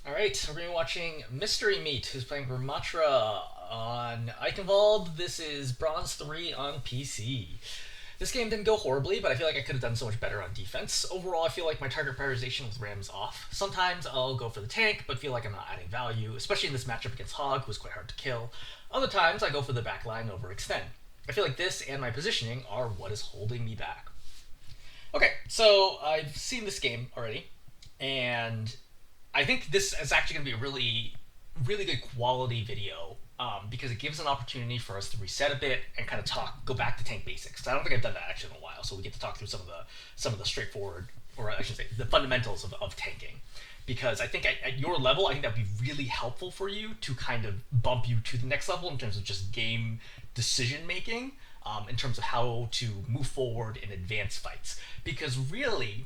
Alright, we're going to be watching MysteryMeat, who's playing Rammatra on Eichenwalde. This is Bronze 3 on PC. This game didn't go horribly, but I feel like I could have done so much better on defense. Overall, I feel like my target prioritization with Ram is off. Sometimes I'll go for the tank, but feel like I'm not adding value, especially in this matchup against Hog, who was quite hard to kill. Other times, I go for the backline over extend. I feel like this and my positioning are what is holding me back. Okay, so I've seen this game already, and I think this is actually going to be a really good quality video because it gives an opportunity for us to reset a bit and kind of go back to tank basics. I don't think I've done that actually in a while, so we get to talk through some of the straightforward, or I should say, the fundamentals of tanking. Because I think at your level, I think that would be really helpful for you to kind of bump you to the next level in terms of just game decision making, in terms of how to move forward in advanced fights. Because really,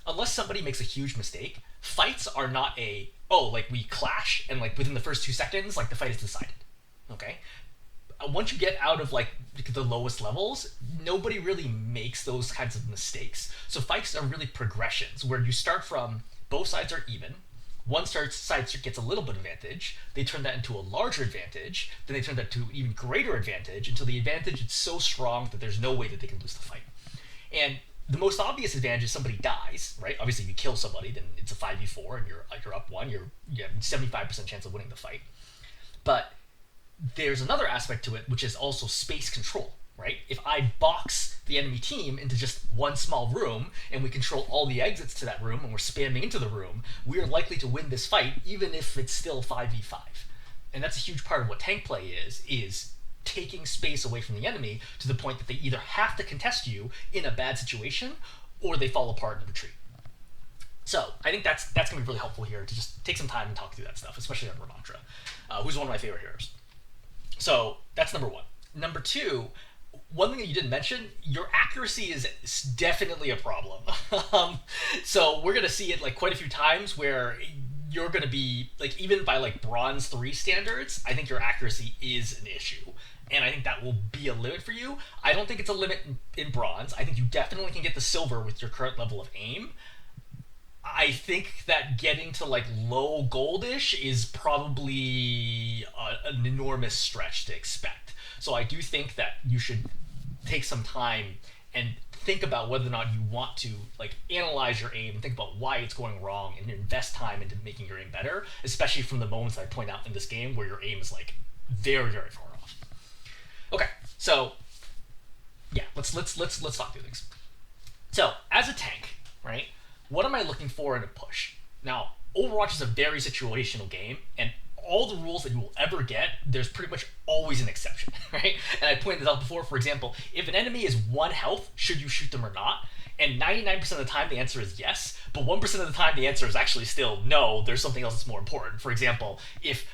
unless somebody makes a huge mistake, fights are not like we clash and like within the first 2 seconds, like the fight is decided. Okay? Once you get out of like the lowest levels, nobody really makes those kinds of mistakes. So fights are really progressions where you start from both sides are even. Side gets a little bit of advantage. They turn that into a larger advantage. Then they turn that to an even greater advantage until the advantage is so strong that there's no way that they can lose the fight. And the most obvious advantage is somebody dies, right? Obviously, if you kill somebody, then it's a 5v4 and you're up one. You have 75% chance of winning the fight. But there's another aspect to it, which is also space control, right? If I box the enemy team into just one small room and we control all the exits to that room and we're spamming into the room, we are likely to win this fight even if it's still 5v5. And that's a huge part of what tank play is taking space away from the enemy to the point that they either have to contest you in a bad situation or they fall apart and retreat. So I think that's going to be really helpful here to just take some time and talk through that stuff, especially on Rammatra, who's one of my favorite heroes. So that's number one. Number two, one thing that you didn't mention, your accuracy is definitely a problem. So we're going to see it like quite a few times where you're going to be like, even by like bronze 3 standards, I think your accuracy is an issue. And I think that will be a limit for you. I don't think it's a limit in bronze. I think you definitely can get the silver with your current level of aim. I think that getting to like low goldish is probably an enormous stretch to expect. So I do think that you should take some time and think about whether or not you want to like analyze your aim and think about why it's going wrong and invest time into making your aim better, especially from the moments I point out in this game where your aim is like very far off. Okay, so yeah, let's talk through things. So as a tank, right? What am I looking for in a push? Now, Overwatch is a very situational game, and all the rules that you will ever get, there's pretty much always an exception, right? And I pointed this out before. For example, if an enemy is 1 health, should you shoot them or not? And 99% of the time, the answer is yes, but 1% of the time, the answer is actually still no. There's something else that's more important. For example, if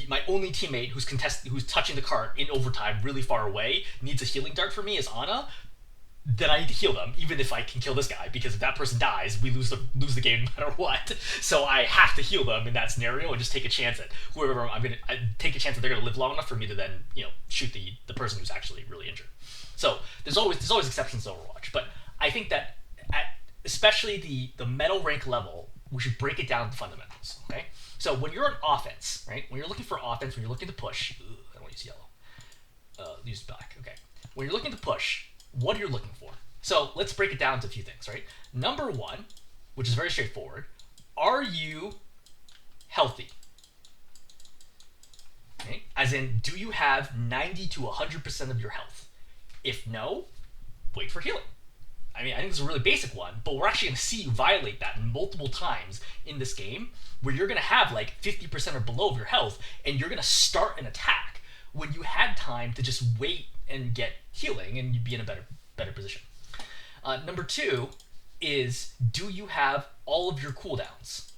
my only teammate who's touching the cart in overtime really far away needs a healing dart for me is Ana, then I need to heal them, even if I can kill this guy, because if that person dies, we lose the game no matter what. So I have to heal them in that scenario and just take a chance at whoever I take a chance that they're gonna live long enough for me to then shoot the person who's actually really injured. So there's always exceptions to Overwatch, but I think that at especially the medal rank level, we should break it down to fundamentals. Okay, so when you're on offense, right? When you're looking for offense, when you're looking to push, I don't want to use yellow. Use black. Okay, when you're looking to push, what are you looking for? So let's break it down into a few things, right? Number one, which is very straightforward, are you healthy? Okay? As in, do you have 90 to 100% of your health? If no, wait for healing. I mean, I think this is a really basic one, but we're actually going to see you violate that multiple times in this game, where you're going to have like 50% or below of your health, and you're going to start an attack when you had time to just wait and get healing, and you'd be in a better position. Number two is, do you have all of your cooldowns?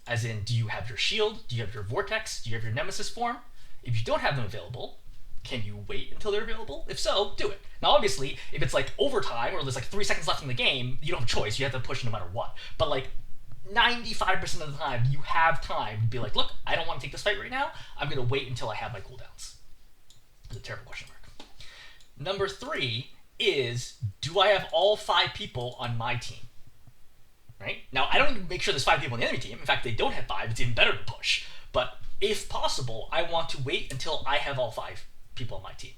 As in, do you have your shield? Do you have your vortex? Do you have your nemesis form? If you don't have them available, can you wait until they're available? If so, do it. Now, obviously, if it's like overtime or there's like 3 seconds left in the game, you don't have a choice. You have to push no matter what. But like 95% of the time, you have time to be like, look, I don't want to take this fight right now. I'm going to wait until I have my cooldowns. It's a terrible question mark. Number three is, do I have all 5 people on my team? right? Now, I don't even make sure there's 5 people on the enemy team. In fact, they don't have 5. It's even better to push. But if possible, I want to wait until I have all 5 people on my team.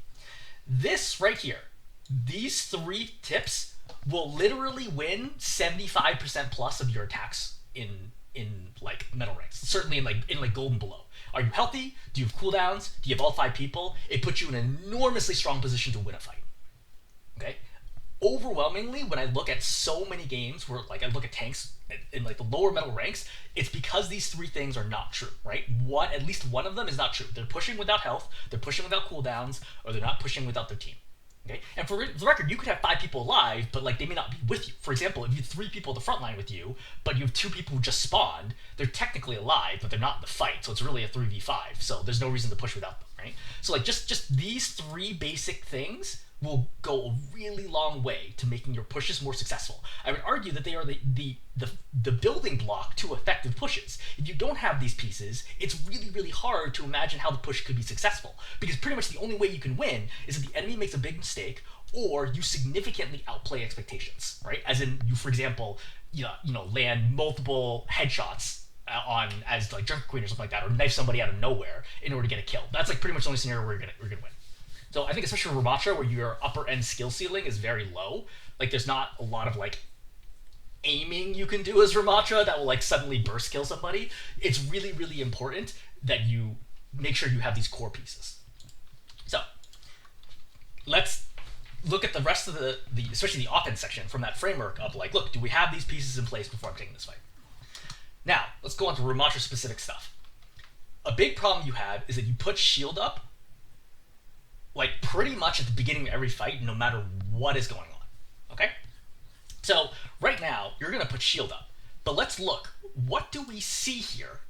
This right here, these 3 tips will literally win 75% plus of your attacks in like metal ranks. Certainly in like gold and below. Are you healthy? Do you have cooldowns? Do you have all 5 people? It puts you in an enormously strong position to win a fight. Okay? Overwhelmingly, when I look at so many games where like I look at tanks in like the lower metal ranks, it's because these 3 things are not true, right? At least one of them is not true. They're pushing without health, they're pushing without cooldowns, or they're not pushing without their team. Okay? And for the record, you could have 5 people alive, but like they may not be with you. For example, if you have 3 people at the front line with you, but you have 2 people who just spawned, they're technically alive, but they're not in the fight, so it's really a 3v5. So there's no reason to push without them, right? So like just these 3 basic things will go a really long way to making your pushes more successful. I would argue that they are the building block to effective pushes. If you don't have these pieces, it's really, really hard to imagine how the push could be successful, because pretty much the only way you can win is if the enemy makes a big mistake or you significantly outplay expectations, right? As in, you, for example, land multiple headshots on as like Junker Queen or something like that, or knife somebody out of nowhere in order to get a kill. That's like pretty much the only scenario where we're gonna win. So I think especially for Rammatra, where your upper end skill ceiling is very low, like there's not a lot of like aiming you can do as Rammatra that will like suddenly burst kill somebody. It's really, really important that you make sure you have these core pieces. So let's look at the rest of the especially the offense section from that framework of like, look, do we have these pieces in place before I'm taking this fight? Now, let's go on to Rammatra specific stuff. A big problem you have is that you put shield up like pretty much at the beginning of every fight, no matter what is going on, okay? So right now, you're gonna put shield up, but let's look, what do we see here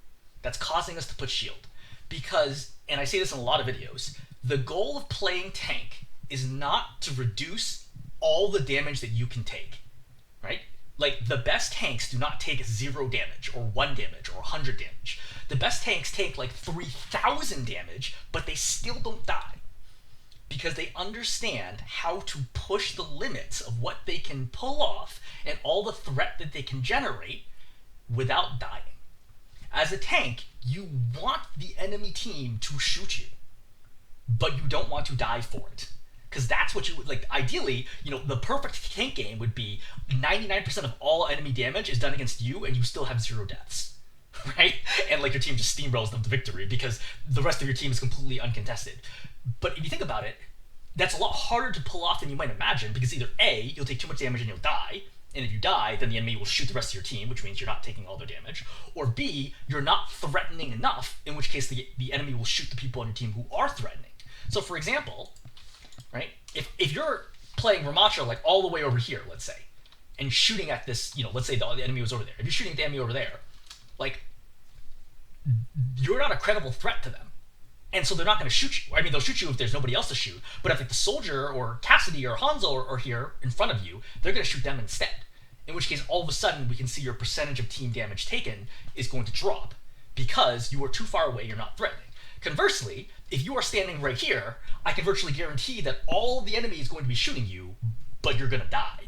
that's causing us to put shield? Because, and I say this in a lot of videos, the goal of playing tank is not to reduce all the damage that you can take, right? Like, the best tanks do not take 0 damage, or 1 damage, or 100 damage. The best tanks take like 3,000 damage, but they still don't die, because they understand how to push the limits of what they can pull off and all the threat that they can generate without dying. As a tank, you want the enemy team to shoot you, but you don't want to die for it. Because that's what you would like. Ideally, the perfect tank game would be 99% of all enemy damage is done against you and you still have 0 deaths, right? And like your team just steamrolls them to victory because the rest of your team is completely uncontested. But if you think about it, that's a lot harder to pull off than you might imagine, because either A, you'll take too much damage and you'll die, and if you die, then the enemy will shoot the rest of your team, which means you're not taking all their damage, or B, you're not threatening enough, in which case the enemy will shoot the people on your team who are threatening. So for example, right, if you're playing Rammatra like all the way over here, let's say, and shooting at this, let's say the enemy was over there. If you're shooting at the enemy over there, like, you're not a credible threat to them. And so they're not going to shoot you. I mean, they'll shoot you if there's nobody else to shoot. But if like the soldier or Cassidy or Hanzo are here in front of you, they're going to shoot them instead. In which case, all of a sudden, we can see your percentage of team damage taken is going to drop because you are too far away, you're not threatening. Conversely, if you are standing right here, I can virtually guarantee that all the enemy is going to be shooting you, but you're going to die,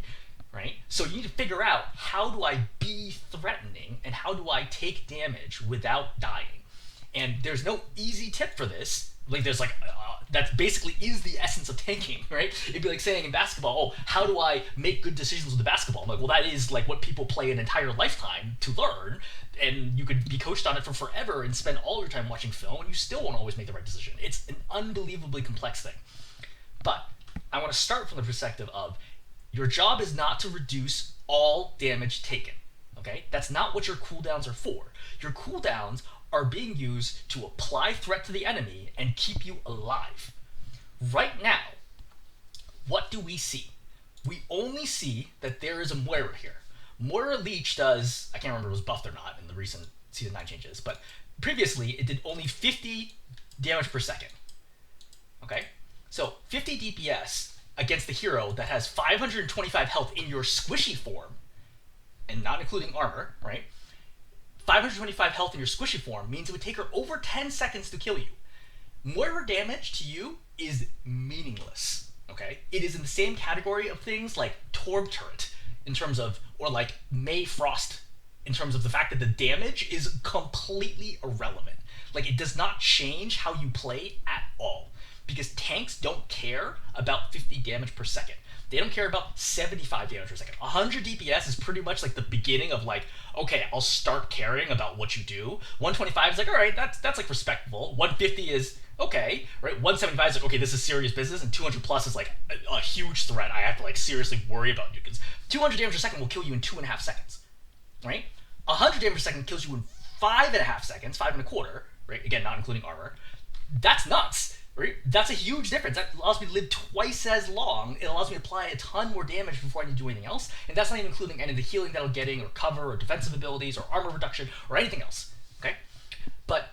right? So you need to figure out, how do I be threatening and how do I take damage without dying? And there's no easy tip for this. Like, there's like, that basically is the essence of tanking, right? It'd be like saying in basketball, oh, how do I make good decisions with the basketball? I'm like, well, that is like what people play an entire lifetime to learn, and you could be coached on it for forever and spend all your time watching film, and you still won't always make the right decision. It's an unbelievably complex thing. But I want to start from the perspective of, your job is not to reduce all damage taken, okay? That's not what your cooldowns are for. Your cooldowns are being used to apply threat to the enemy and keep you alive. Right now, what do we see? We only see that there is a Moira here. Moira Leech does, I can't remember if it was buffed or not in the recent Season 9 changes, but previously it did only 50 damage per second. Okay? So 50 DPS against the hero that has 525 health in your squishy form, and not including armor, right? 525 health in your squishy form means it would take her over 10 seconds to kill you. Moira damage to you is meaningless, okay? It is in the same category of things like Torb Turret in terms of, or like May Frost in terms of the fact that the damage is completely irrelevant. Like, it does not change how you play at all. Because tanks don't care about 50 damage per second. They don't care about 75 damage per second. 100 DPS is pretty much like the beginning of like, okay, I'll start caring about what you do. 125 is like, all right, that's like respectable. 150 is okay, right? 175 is like, okay, this is serious business, and 200 plus is like a huge threat. I have to like seriously worry about you because 200 damage per second will kill you in 2.5 seconds, right? 100 damage per second kills you in 5.5 seconds, 5.25, right? Again, not including armor. That's nuts. Right? That's a huge difference. That allows me to live twice as long. It allows me to apply a ton more damage before I need to do anything else. And that's not even including any of the healing that I'm getting, or cover, or defensive abilities, or armor reduction, or anything else. Okay? But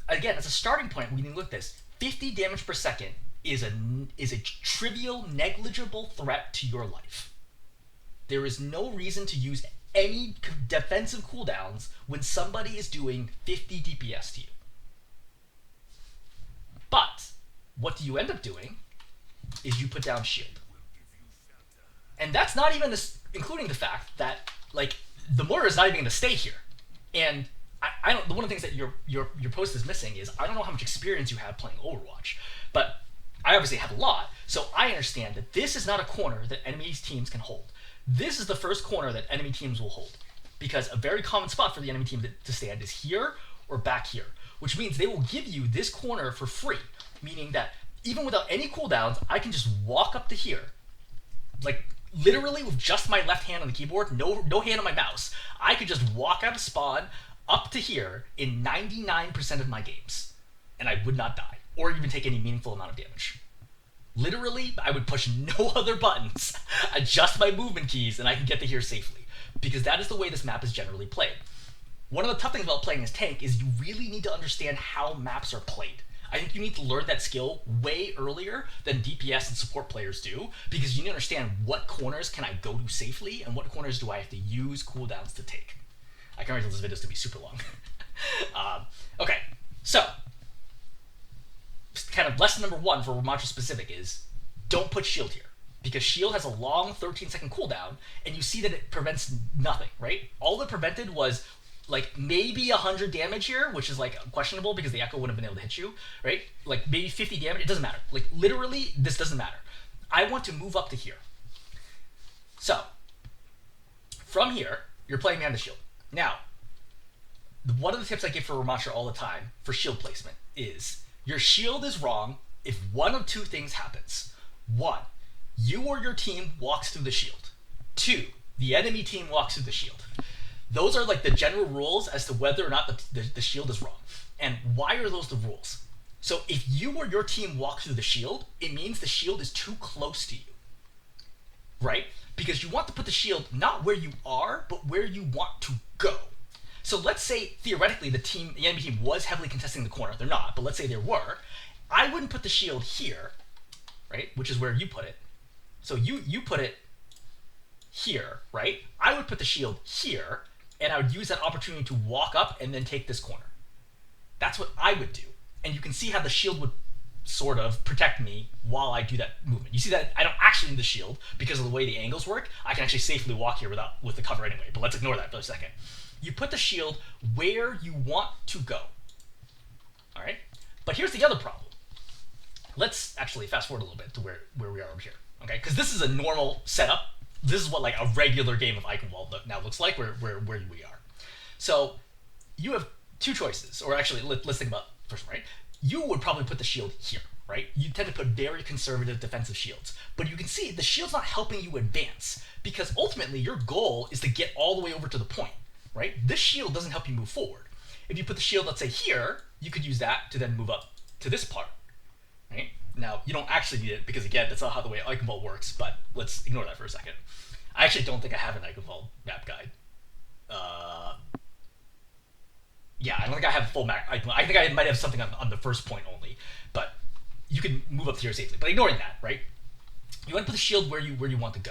again, as a starting point, we need to look at this. 50 damage per second is a trivial, negligible threat to your life. There is no reason to use any defensive cooldowns when somebody is doing 50 DPS to you. But what do you end up doing is you put down shield. And that's not even including the fact that, like, the mortar is not even going to stay here. And I don't. One of the things that your post is missing is, I don't know how much experience you have playing Overwatch, but I obviously have a lot, so I understand that this is not a corner that enemy teams can hold. This is the first corner that enemy teams will hold, because a very common spot for the enemy team to stand is here or back here, which means they will give you this corner for free, meaning that even without any cooldowns, I can just walk up to here, like literally with just my left hand on the keyboard, no hand on my mouse. I could just walk out of spawn up to here in 99% of my games, and I would not die, or even take any meaningful amount of damage. Literally, I would push no other buttons, adjust my movement keys, and I can get to here safely, because that is the way this map is generally played. One of the tough things about playing as tank is you really need to understand how maps are played. I think you need to learn that skill way earlier than DPS and support players do, because you need to understand what corners can I go to safely and what corners do I have to use cooldowns to take. I can already tell this video is going to be super long. Okay, so kind of lesson number one for Rammatra specific is don't put shield here, because shield has a long 13-second cooldown, and you see that it prevents nothing, right? All it prevented was like maybe 100 damage here, which is like questionable because the echo wouldn't have been able to hit you, right? Like maybe 50 damage, it doesn't matter. Like literally, this doesn't matter. I want to move up to here. So from here, you're playing man to shield. Now, one of the tips I give for Rammatra all the time for shield placement is your shield is wrong if one of two things happens. One, you or your team walks through the shield. Two, the enemy team walks through the shield. Those are like the general rules as to whether or not the shield is wrong. And why are those the rules? So if you or your team walk through the shield, it means the shield is too close to you, right? Because you want to put the shield not where you are, but where you want to go. So let's say, theoretically, the enemy team was heavily contesting the corner. They're not, but let's say they were. I wouldn't put the shield here, right? Which is where you put it. So you put it here, right? I would put the shield here, and I would use that opportunity to walk up and then take this corner. That's what I would do. And you can see how the shield would sort of protect me while I do that movement. You see that I don't actually need the shield because of the way the angles work. I can actually safely walk here with the cover anyway, but let's ignore that for a second. You put the shield where you want to go. All right? But here's the other problem. Let's actually fast forward a little bit to where we are over here. Okay? Because this is a normal setup. This is what like a regular game of Eichenwalde now looks like, where we are. So you have two choices, or actually let's think about first one, right? You would probably put the shield here, right? You tend to put very conservative defensive shields, but you can see the shield's not helping you advance, because ultimately your goal is to get all the way over to the point, right? This shield doesn't help you move forward. If you put the shield, let's say here, you could use that to then move up to this part, right? Now, you don't actually need it because, again, that's not how the way Eichenwalde works, but let's ignore that for a second. I actually don't think I have an Eichenwalde map guide. Yeah, I don't think I have a full map. I think I might have something on the first point only, but you can move up to here safely. But ignoring that, right? You want to put the shield where you want to go.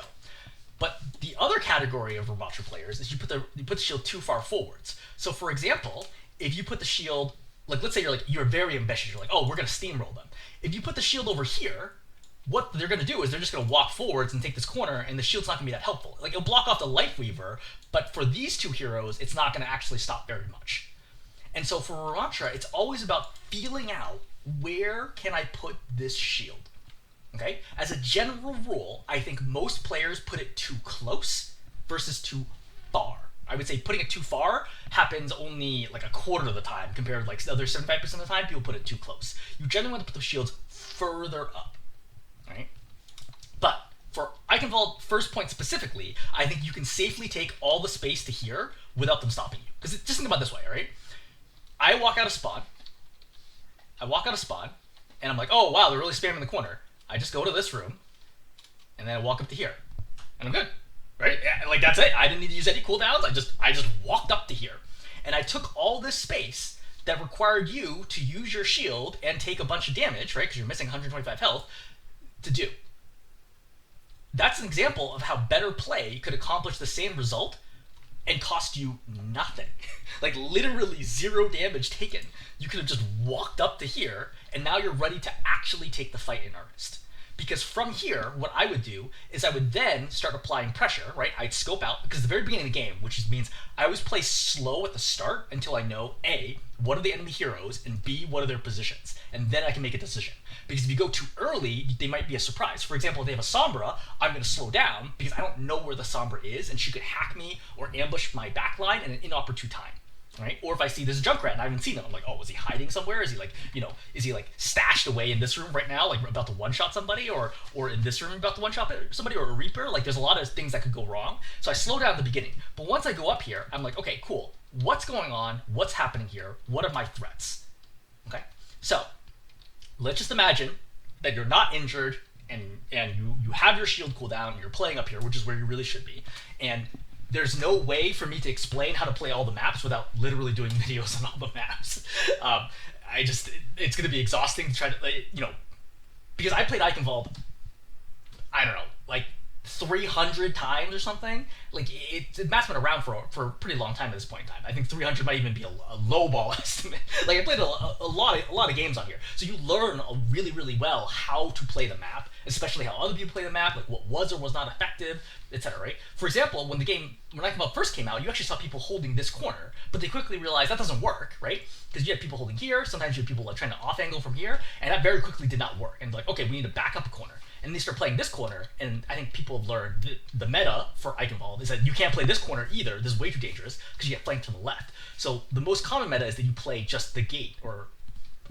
But the other category of Rammatra players is you put the shield too far forwards. So, for example, if you put the shield, like let's say you're very ambitious, you're like, oh, we're gonna steamroll them. If you put the shield over here, what they're going to do is they're just going to walk forwards and take this corner, and the shield's not going to be that helpful. Like, it'll block off the Life Weaver, but for these two heroes, it's not going to actually stop very much. And so for Rammatra, it's always about feeling out where can I put this shield. Okay? As a general rule, I think most players put it too close versus too far. I would say putting it too far happens only like a quarter of the time compared to like the other 75% of the time people put it too close. You generally want to put the shields further up. Right? But for Eichenwalde first point specifically, I think you can safely take all the space to here without them stopping you. Because just think about it this way, alright? I walk out of spawn, and I'm like, oh wow, they're really spamming the corner. I just go to this room, and then I walk up to here, and I'm good, right? Yeah, like that's it. I didn't need to use any cooldowns. I just walked up to here, and I took all this space that required you to use your shield and take a bunch of damage, right? Because you're missing 125 health to do. That's an example of how better play could accomplish the same result and cost you nothing. Like literally 0 damage taken. You could have just walked up to here, and now you're ready to actually take the fight in earnest. Because from here, what I would do is I would then start applying pressure, right? I'd scope out, because at the very beginning of the game, which means I always play slow at the start until I know A, what are the enemy heroes, and B, what are their positions. And then I can make a decision. Because if you go too early, they might be a surprise. For example, if they have a Sombra, I'm going to slow down because I don't know where the Sombra is, and she could hack me or ambush my backline in an inopportune time. Right? Or if I see this Junkrat and I haven't seen him, I'm like, oh, is he hiding somewhere? Is he like, is he like stashed away in this room right now, like about to one-shot somebody, or in this room about to one-shot somebody, or a Reaper? Like, there's a lot of things that could go wrong. So I slow down at the beginning. But once I go up here, I'm like, okay, cool. What's going on? What's happening here? What are my threats? Okay. So let's just imagine that you're not injured and you have your shield cooldown and you're playing up here, which is where you really should be. And there's no way for me to explain how to play all the maps without literally doing videos on all the maps. It's going to be exhausting to try to, because I played Eichenwalde, I don't know, like 300 times or something. Like, the map's been around for a pretty long time at this point in time. I think 300 might even be a low ball estimate. Like, I played a lot of games on here. So you learn really, really well how to play the map, especially how other people play the map, like what was or was not effective, etc., right? For example, when Eichenwalde first came out, you actually saw people holding this corner, but they quickly realized that doesn't work, right? Because you had people holding here, sometimes you had people like trying to off-angle from here, and that very quickly did not work. And like, okay, we need to back up a corner. And they start playing this corner, and I think people have learned the meta for Eichenwalde is that you can't play this corner either. This is way too dangerous because you get flanked to the left. So the most common meta is that you play just the gate or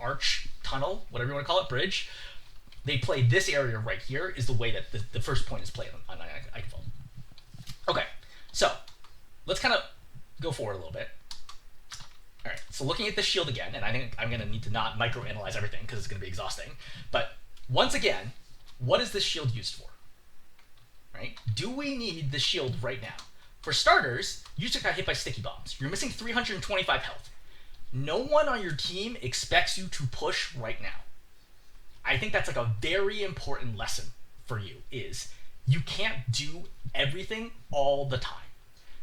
arch, tunnel, whatever you want to call it, bridge. They play this area right here is the way that the first point is played on Eichenwalde. Okay, so let's kind of go forward a little bit. All right, so looking at this shield again, and I think I'm going to need to not microanalyze everything because it's going to be exhausting. But once again, what is this shield used for? Right? Do we need the shield right now? For starters, you just got hit by sticky bombs. You're missing 325 health. No one on your team expects you to push right now. I think that's like a very important lesson for you, is you can't do everything all the time.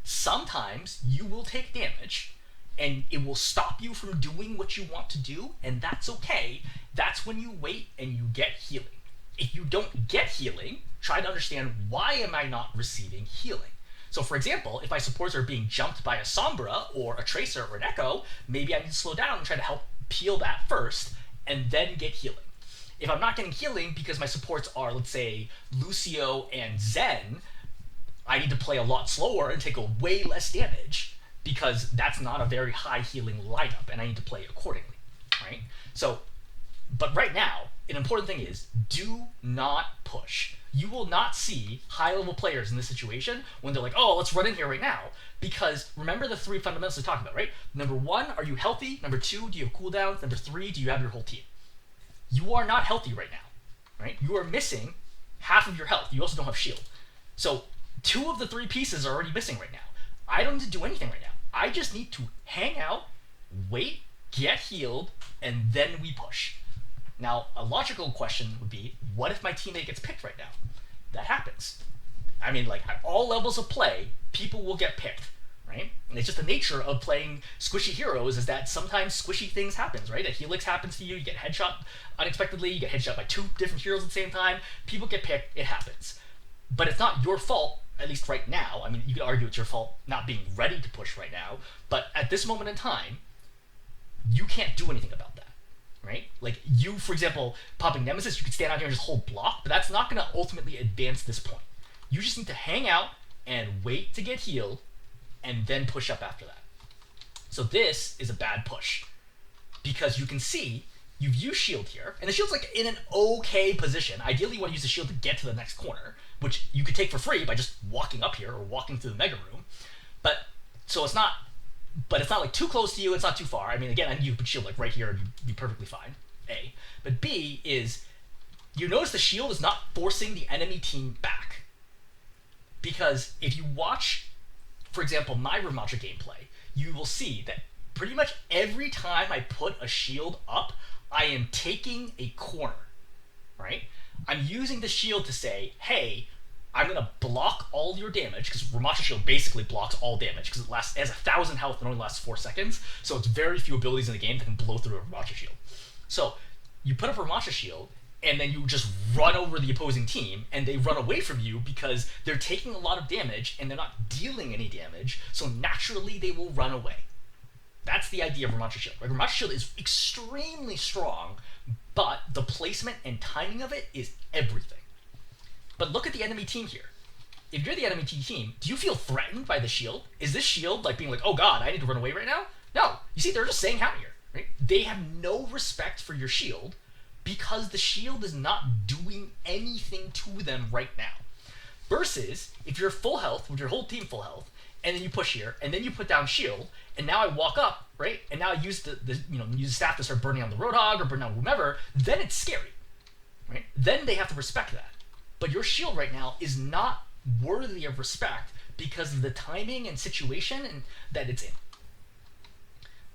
Sometimes you will take damage and it will stop you from doing what you want to do, and that's okay. That's when you wait and you get healing. If you don't get healing, try to understand, why am I not receiving healing? So for example, if my supports are being jumped by a Sombra or a Tracer or an Echo, maybe I need to slow down and try to help peel that first and then get healing. If I'm not getting healing because my supports are, let's say, Lucio and Zen, I need to play a lot slower and take a way less damage because that's not a very high healing lineup and I need to play accordingly, right? So, but right now, an important thing is, do not push. You will not see high-level players in this situation when they're like, oh, let's run in here right now. Because remember the 3 fundamentals we talked about, right? Number 1, are you healthy? Number 2, do you have cooldowns? Number 3, do you have your whole team? You are not healthy right now, right? You are missing half of your health. You also don't have shield. So 2 of the 3 pieces are already missing right now. I don't need to do anything right now. I just need to hang out, wait, get healed, and then we push. Now, a logical question would be, what if my teammate gets picked right now? That happens. I mean, like, at all levels of play, people will get picked, right? And it's just the nature of playing squishy heroes is that sometimes squishy things happens, right? A helix happens to you, you get headshot unexpectedly, you get headshot by 2 different heroes at the same time, people get picked, it happens. But it's not your fault, at least right now. I mean, you could argue it's your fault not being ready to push right now, but at this moment in time, you can't do anything about that, right? Like, you, for example, popping Nemesis, you could stand out here and just hold block, but that's not going to ultimately advance this point. You just need to hang out and wait to get healed, and then push up after that. So this is a bad push, because you can see you've used shield here, and the shield's like in an okay position. Ideally, you want to use the shield to get to the next corner, which you could take for free by just walking up here or walking through the mega room. But it's not like too close to you. It's not too far. I mean, again, you put shield like right here, and you'd be perfectly fine. A, but B is you notice the shield is not forcing the enemy team back, because if you watch, for example, my Rammatra gameplay, you will see that pretty much every time I put a shield up, I am taking a corner, right? I'm using the shield to say, hey, I'm going to block all your damage, because Rammatra shield basically blocks all damage, because it has 1,000 health and only lasts 4 seconds, so it's very few abilities in the game that can blow through a Rammatra shield. So you put up a Rammatra shield, and then you just run over the opposing team, and they run away from you because they're taking a lot of damage, and they're not dealing any damage, so naturally they will run away. That's the idea of Rammatra shield. Right? Rammatra shield is extremely strong, but the placement and timing of it is everything. But look at the enemy team here. If you're the enemy team, do you feel threatened by the shield? Is this shield like being like, oh god, I need to run away right now? No. You see, they're just saying out here. Right? They have no respect for your shield, because the shield is not doing anything to them right now. Versus, if you're full health, with your whole team full health, and then you push here, and then you put down shield, and now I walk up, right? And now I use use the staff to start burning on the Roadhog or burning on whomever, then it's scary, right? Then they have to respect that. But your shield right now is not worthy of respect because of the timing and situation and that it's in.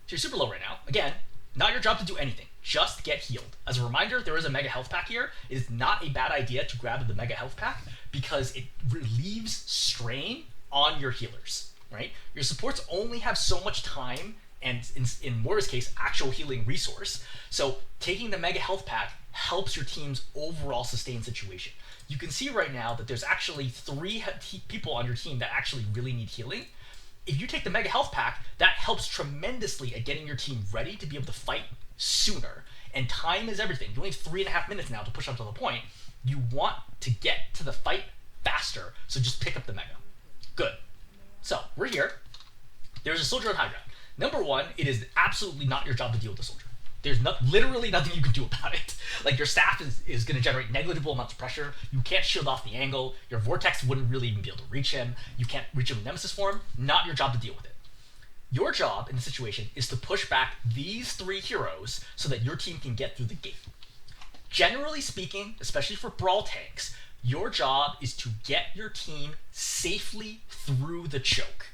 So you're super low right now. Again, not your job to do anything. Just get healed. As a reminder, there is a mega health pack here. It is not a bad idea to grab the mega health pack because it relieves strain on your healers, right? Your supports only have so much time and, in Moira's case, actual healing resource. So taking the mega health pack helps your team's overall sustain situation. You can see right now that there's actually 3 people on your team that actually really need healing. If you take the mega health pack, that helps tremendously at getting your team ready to be able to fight sooner. And time is everything. You only have 3.5 minutes now to push up to the point. You want to get to the fight faster, so just pick up the mega. Good. So, we're here. There's a soldier on high ground. Number 1, it is absolutely not your job to deal with the soldier. There's literally nothing you can do about it. Like, your staff is going to generate negligible amounts of pressure. You can't shield off the angle. Your vortex wouldn't really even be able to reach him. You can't reach him in Nemesis form. Not your job to deal with it. Your job in this situation is to push back these 3 heroes so that your team can get through the gate. Generally speaking, especially for brawl tanks, your job is to get your team safely through the choke.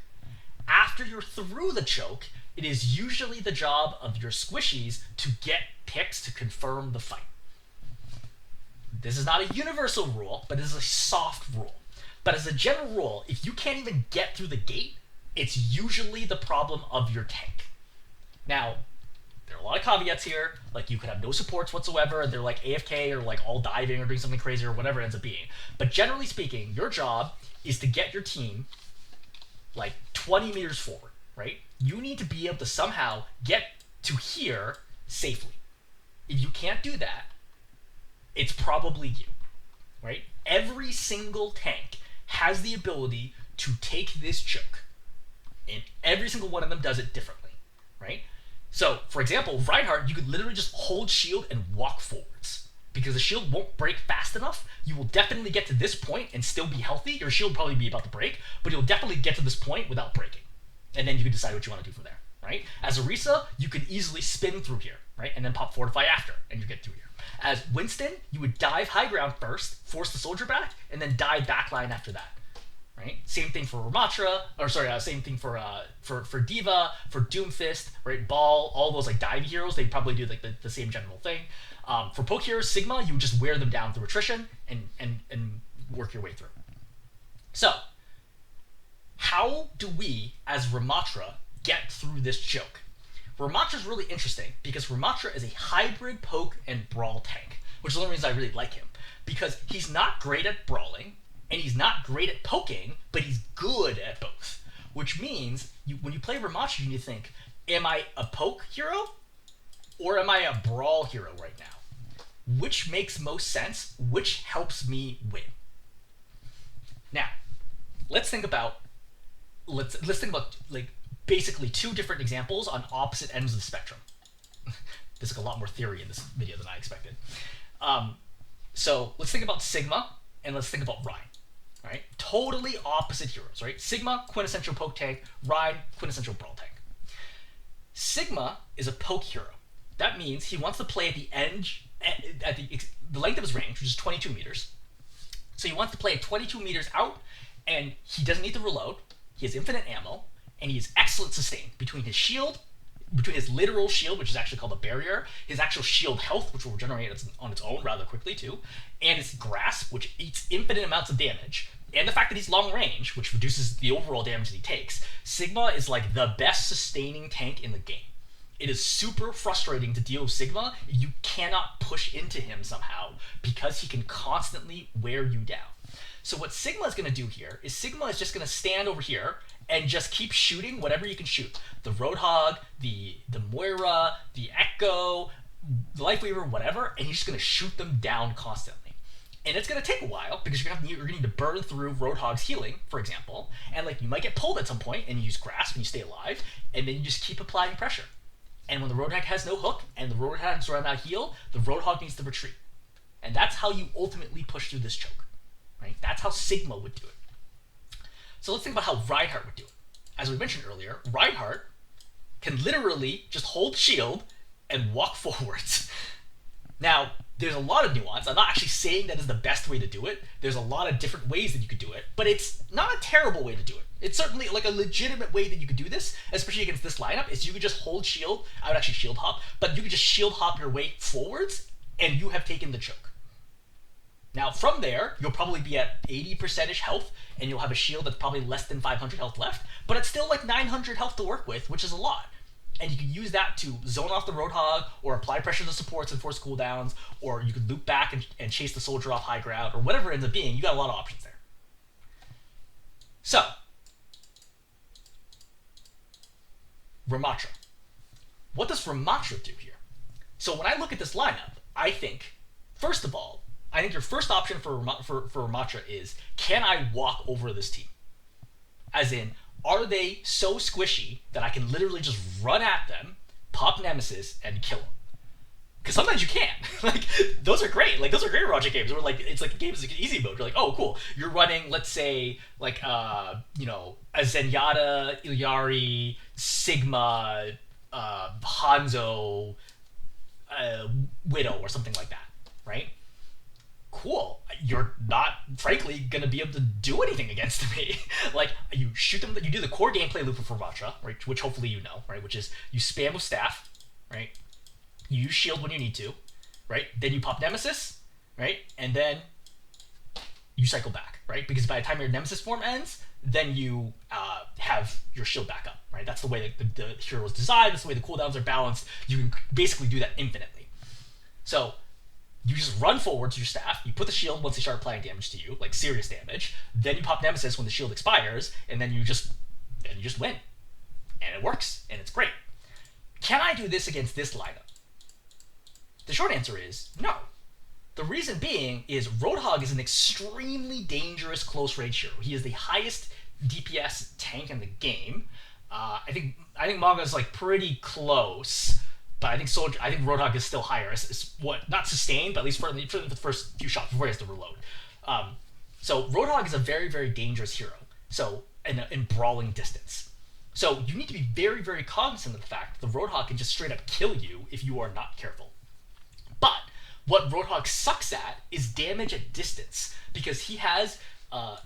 After you're through the choke, it is usually the job of your squishies to get picks to confirm the fight. This is not a universal rule, but it is a soft rule. But as a general rule, if you can't even get through the gate, it's usually the problem of your tank. Now, there are a lot of caveats here. Like, you could have no supports whatsoever, and they're like AFK or like all diving or doing something crazy or whatever it ends up being. But generally speaking, your job is to get your team like 20 meters forward, right? You need to be able to somehow get to here safely. If you can't do that, it's probably you, right? Every single tank has the ability to take this choke, and every single one of them does it differently, right? So, for example, Reinhardt, you could literally just hold shield and walk forwards. Because the shield won't break fast enough, you will definitely get to this point and still be healthy. Your shield will probably be about to break, but you'll definitely get to this point without breaking. And then you can decide what you want to do from there, right? As Orisa, you could easily spin through here, right? And then pop Fortify after, and you get through here. As Winston, you would dive high ground first, force the soldier back, and then dive backline after that, right? Same thing for Rammatra, same thing for Diva, for Doomfist, right? Ball, all those like dive heroes, they probably do like the same general thing. For poke heroes, Sigma, you would just wear them down through attrition and work your way through. So, how do we, as Rammatra, get through this choke? Rammatra is really interesting because Rammatra is a hybrid poke and brawl tank, which is one of the reasons I really like him. Because he's not great at brawling, and he's not great at poking, but he's good at both. Which means, when you play Rammatra, you need to think, am I a poke hero, or am I a brawl hero right now? Which makes most sense? Which helps me win? Now, let's think about like basically two different examples on opposite ends of the spectrum. There's like a lot more theory in this video than I expected. So let's think about Sigma and let's think about Rhine. Right? Totally opposite heroes, right? Sigma, quintessential poke tank. Rhine, quintessential brawl tank. Sigma is a poke hero. That means he wants to play at the edge, at the length of his range, which is 22 meters. So he wants to play 22 meters out, and he doesn't need to reload. He has infinite ammo, and he has excellent sustain between his shield, between his literal shield, which is actually called a barrier, his actual shield health, which will regenerate on its own rather quickly too, and his grasp, which eats infinite amounts of damage, and the fact that he's long range, which reduces the overall damage that he takes. Sigma is like the best sustaining tank in the game. It is super frustrating to deal with Sigma if you cannot push into him somehow, because he can constantly wear you down. So what Sigma is going to do here is Sigma is just going to stand over here and just keep shooting whatever you can shoot. The Roadhog, the Moira, the Echo, the Lifeweaver, whatever, and he's just going to shoot them down constantly. And it's going to take a while because you're going to need to burn through Roadhog's healing, for example, and like you might get pulled at some point and you use Grasp and you stay alive, and then you just keep applying pressure. And when the Roadhog has no hook and the Roadhog's run out of heal, the Roadhog needs to retreat. And that's how you ultimately push through this choke. Right? That's how Sigma would do it. So let's think about how Reinhardt would do it. As we mentioned earlier, Reinhardt can literally just hold shield and walk forwards. Now, there's a lot of nuance. I'm not actually saying that is the best way to do it. There's a lot of different ways that you could do it, but it's not a terrible way to do it. It's certainly like a legitimate way that you could do this, especially against this lineup, is you could just hold shield. I would actually shield hop, but you could just shield hop your way forwards and you have taken the choke. Now, from there, you'll probably be at 80%-ish health, and you'll have a shield that's probably less than 500 health left, but it's still like 900 health to work with, which is a lot. And you can use that to zone off the Roadhog, or apply pressure to supports and force cooldowns, or you could loop back and chase the soldier off high ground, or whatever it ends up being. You got a lot of options there. So, Rammatra. What does Rammatra do here? So when I look at this lineup, I think, first of all, I think your first option for Rammatra is, can I walk over this team? As in, are they so squishy that I can literally just run at them, pop Nemesis, and kill them? Because sometimes you can. Like, those are great. Like, those are great Rammatra games where, like, it's like a game is like easy mode. You're like, oh, cool. You're running, let's say, like, a Zenyatta, Illari, Sigma, Hanzo, Widow, or something like that, right? Cool. You're not, frankly, gonna be able to do anything against me. Like, you shoot them, you do the core gameplay loop of Rammatra, right, which hopefully you know, right, which is you spam with staff, right, you use shield when you need to, right, then you pop Nemesis, right, and then you cycle back, right, because by the time your Nemesis form ends, then you have your shield back up, right? That's the way that the hero is designed, that's the way the cooldowns are balanced. You can basically do that infinitely. So, you just run forward to your staff, you put the shield once they start applying damage to you, like serious damage, then you pop Nemesis when the shield expires, and then you just win. And it works, and it's great. Can I do this against this lineup? The short answer is no. The reason being is Roadhog is an extremely dangerous close-range hero. He is the highest DPS tank in the game. I think Manga is like pretty close. But I think Roadhog is still higher. It's what, not sustained, but at least for the first few shots before he has to reload. So Roadhog is a very, very dangerous hero. So in brawling distance. So you need to be very, very cognizant of the fact that the Roadhog can just straight up kill you if you are not careful. But what Roadhog sucks at is damage at distance, because he has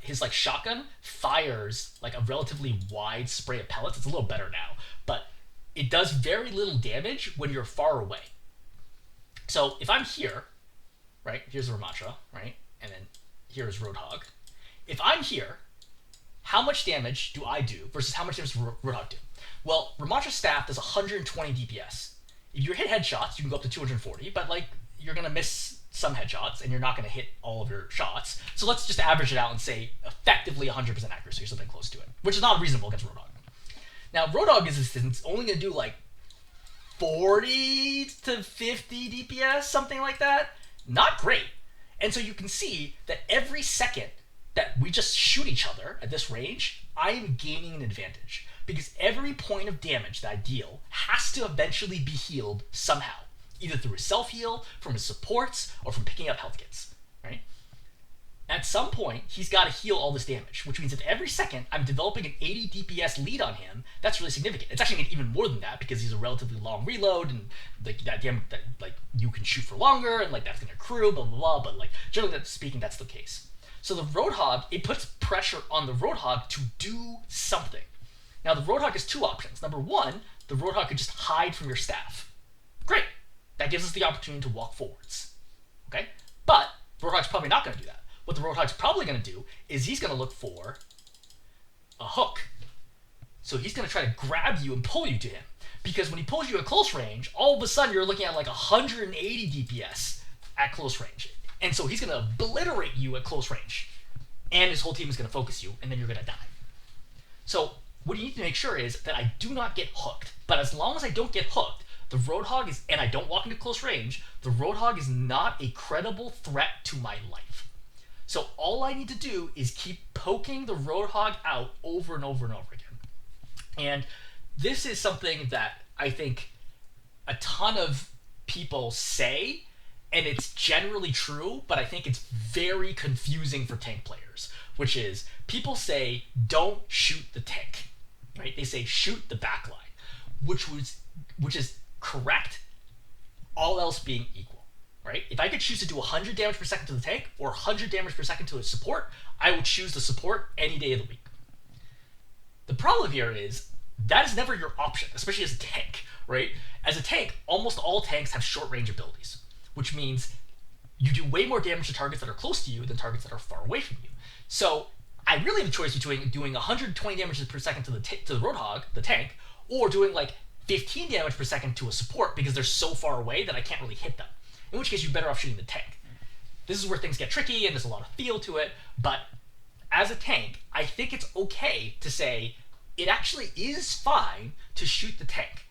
his like shotgun fires like a relatively wide spray of pellets. It's a little better now, but it does very little damage when you're far away. So if I'm here, right, here's Rammatra, right, and then here's Roadhog. If I'm here, how much damage do I do versus how much damage does Roadhog do? Well, Rammatra's staff does 120 DPS. If you hit headshots, you can go up to 240, but like you're gonna miss some headshots and you're not gonna hit all of your shots. So let's just average it out and say effectively 100% accuracy or something close to it, which is not reasonable against Roadhog. Now Roadhog is only gonna do like 40 to 50 DPS, something like that. Not great. And so you can see that every second that we just shoot each other at this range, I am gaining an advantage. Because every point of damage that I deal has to eventually be healed somehow. Either through his self-heal, from his supports, or from picking up health kits. Right? At some point, he's got to heal all this damage, which means if every second I'm developing an 80 DPS lead on him, that's really significant. It's actually even more than that because he's a relatively long reload, and like that you can shoot for longer, and like that's going to accrue, blah blah blah. But like generally speaking, that's the case. So the Roadhog, it puts pressure on the Roadhog to do something. Now the Roadhog has two options. Number one, the Roadhog could just hide from your staff. Great, that gives us the opportunity to walk forwards. Okay, but Roadhog's probably not going to do that. What the Roadhog's probably going to do is he's going to look for a hook. So he's going to try to grab you and pull you to him. Because when he pulls you at close range, all of a sudden you're looking at like 180 DPS at close range. And so he's going to obliterate you at close range. And his whole team is going to focus you, and then you're going to die. So what you need to make sure is that I do not get hooked. But as long as I don't get hooked, the Roadhog is, and I don't walk into close range, the Roadhog is not a credible threat to my life. So all I need to do is keep poking the Roadhog out over and over and over again. And this is something that I think a ton of people say, and it's generally true, but I think it's very confusing for tank players, which is people say, don't shoot the tank, right? They say, shoot the backline, which is correct, all else being equal. Right? If I could choose to do 100 damage per second to the tank or 100 damage per second to a support, I would choose the support any day of the week. The problem here is that is never your option, especially as a tank, right? As a tank, almost all tanks have short range abilities, which means you do way more damage to targets that are close to you than targets that are far away from you. So I really have a choice between doing 120 damage per second to the Roadhog, the tank, or doing like 15 damage per second to a support because they're so far away that I can't really hit them. In which case, you're better off shooting the tank. This is where things get tricky, and there's a lot of feel to it, but as a tank, I think it's okay to say it actually is fine to shoot the tank.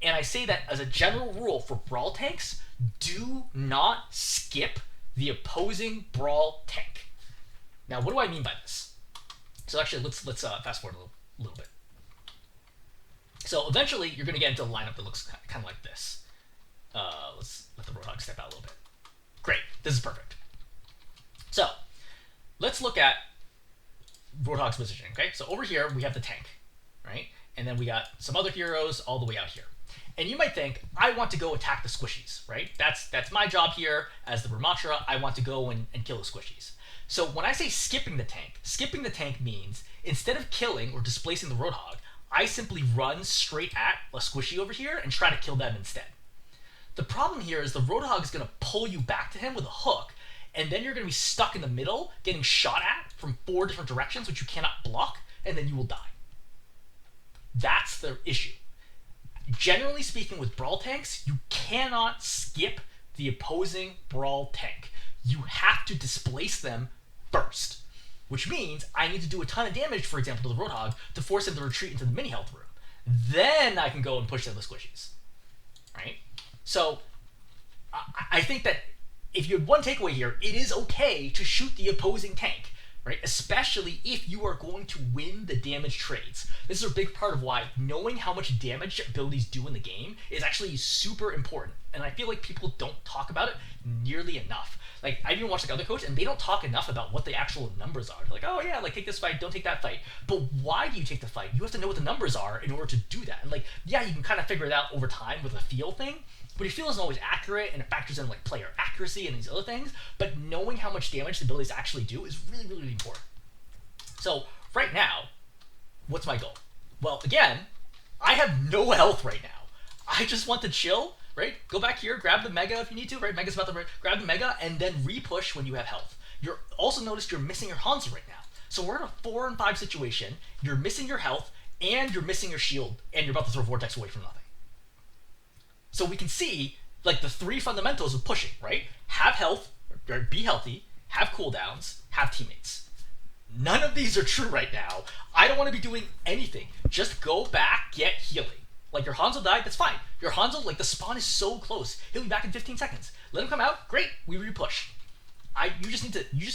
And I say that as a general rule for brawl tanks, do not skip the opposing brawl tank. Now, what do I mean by this? So actually, let's fast forward a little bit. So eventually, you're going to get into a lineup that looks kind of like this. Let's let the Roadhog step out a little bit. Great, this is perfect. So, let's look at Roadhog's position, okay? So over here, we have the tank, right? And then we got some other heroes all the way out here. And you might think, I want to go attack the squishies, right? That's my job here as the Rammatra. I want to go and kill the squishies. So when I say skipping the tank means instead of killing or displacing the Roadhog, I simply run straight at a squishy over here and try to kill them instead. The problem here is the Roadhog is going to pull you back to him with a hook, and then you're going to be stuck in the middle, getting shot at from 4 different directions, which you cannot block, and then you will die. That's the issue. Generally speaking, with brawl tanks, you cannot skip the opposing brawl tank. You have to displace them first, which means I need to do a ton of damage, for example, to the Roadhog to force him to retreat into the mini health room. Then I can go and push them with squishies, right? So I think that if you had one takeaway here, it is okay to shoot the opposing tank, right? Especially if you are going to win the damage trades. This is a big part of why knowing how much damage abilities do in the game is actually super important. And I feel like people don't talk about it nearly enough. Like, I even watch like other coaches, and they don't talk enough about what the actual numbers are. They're like, oh yeah, like take this fight, don't take that fight. But why do you take the fight? You have to know what the numbers are in order to do that. And like, yeah, you can kind of figure it out over time with a feel thing, but your feel isn't always accurate, and it factors in like player accuracy and these other things. But knowing how much damage the abilities actually do is really, really important. So right now, what's my goal? Well, again, I have no health right now. I just want to chill, right? Go back here, grab the Mega if you need to, right? Mega's about to grab the Mega, and then re-push when you have health. You're also notice you're missing your Hanzo right now. So we're in a 4 and 5 situation. You're missing your health, and you're missing your shield, and you're about to throw Vortex away from nothing. So we can see like the 3 fundamentals of pushing, right? Have health, or be healthy, have cooldowns, have teammates. None of these are true right now. I don't want to be doing anything. Just go back, get healing. Like your Hanzo died, that's fine. Your Hanzo, like the spawn is so close. He'll be back in 15 seconds. Let him come out, great, we repush. You just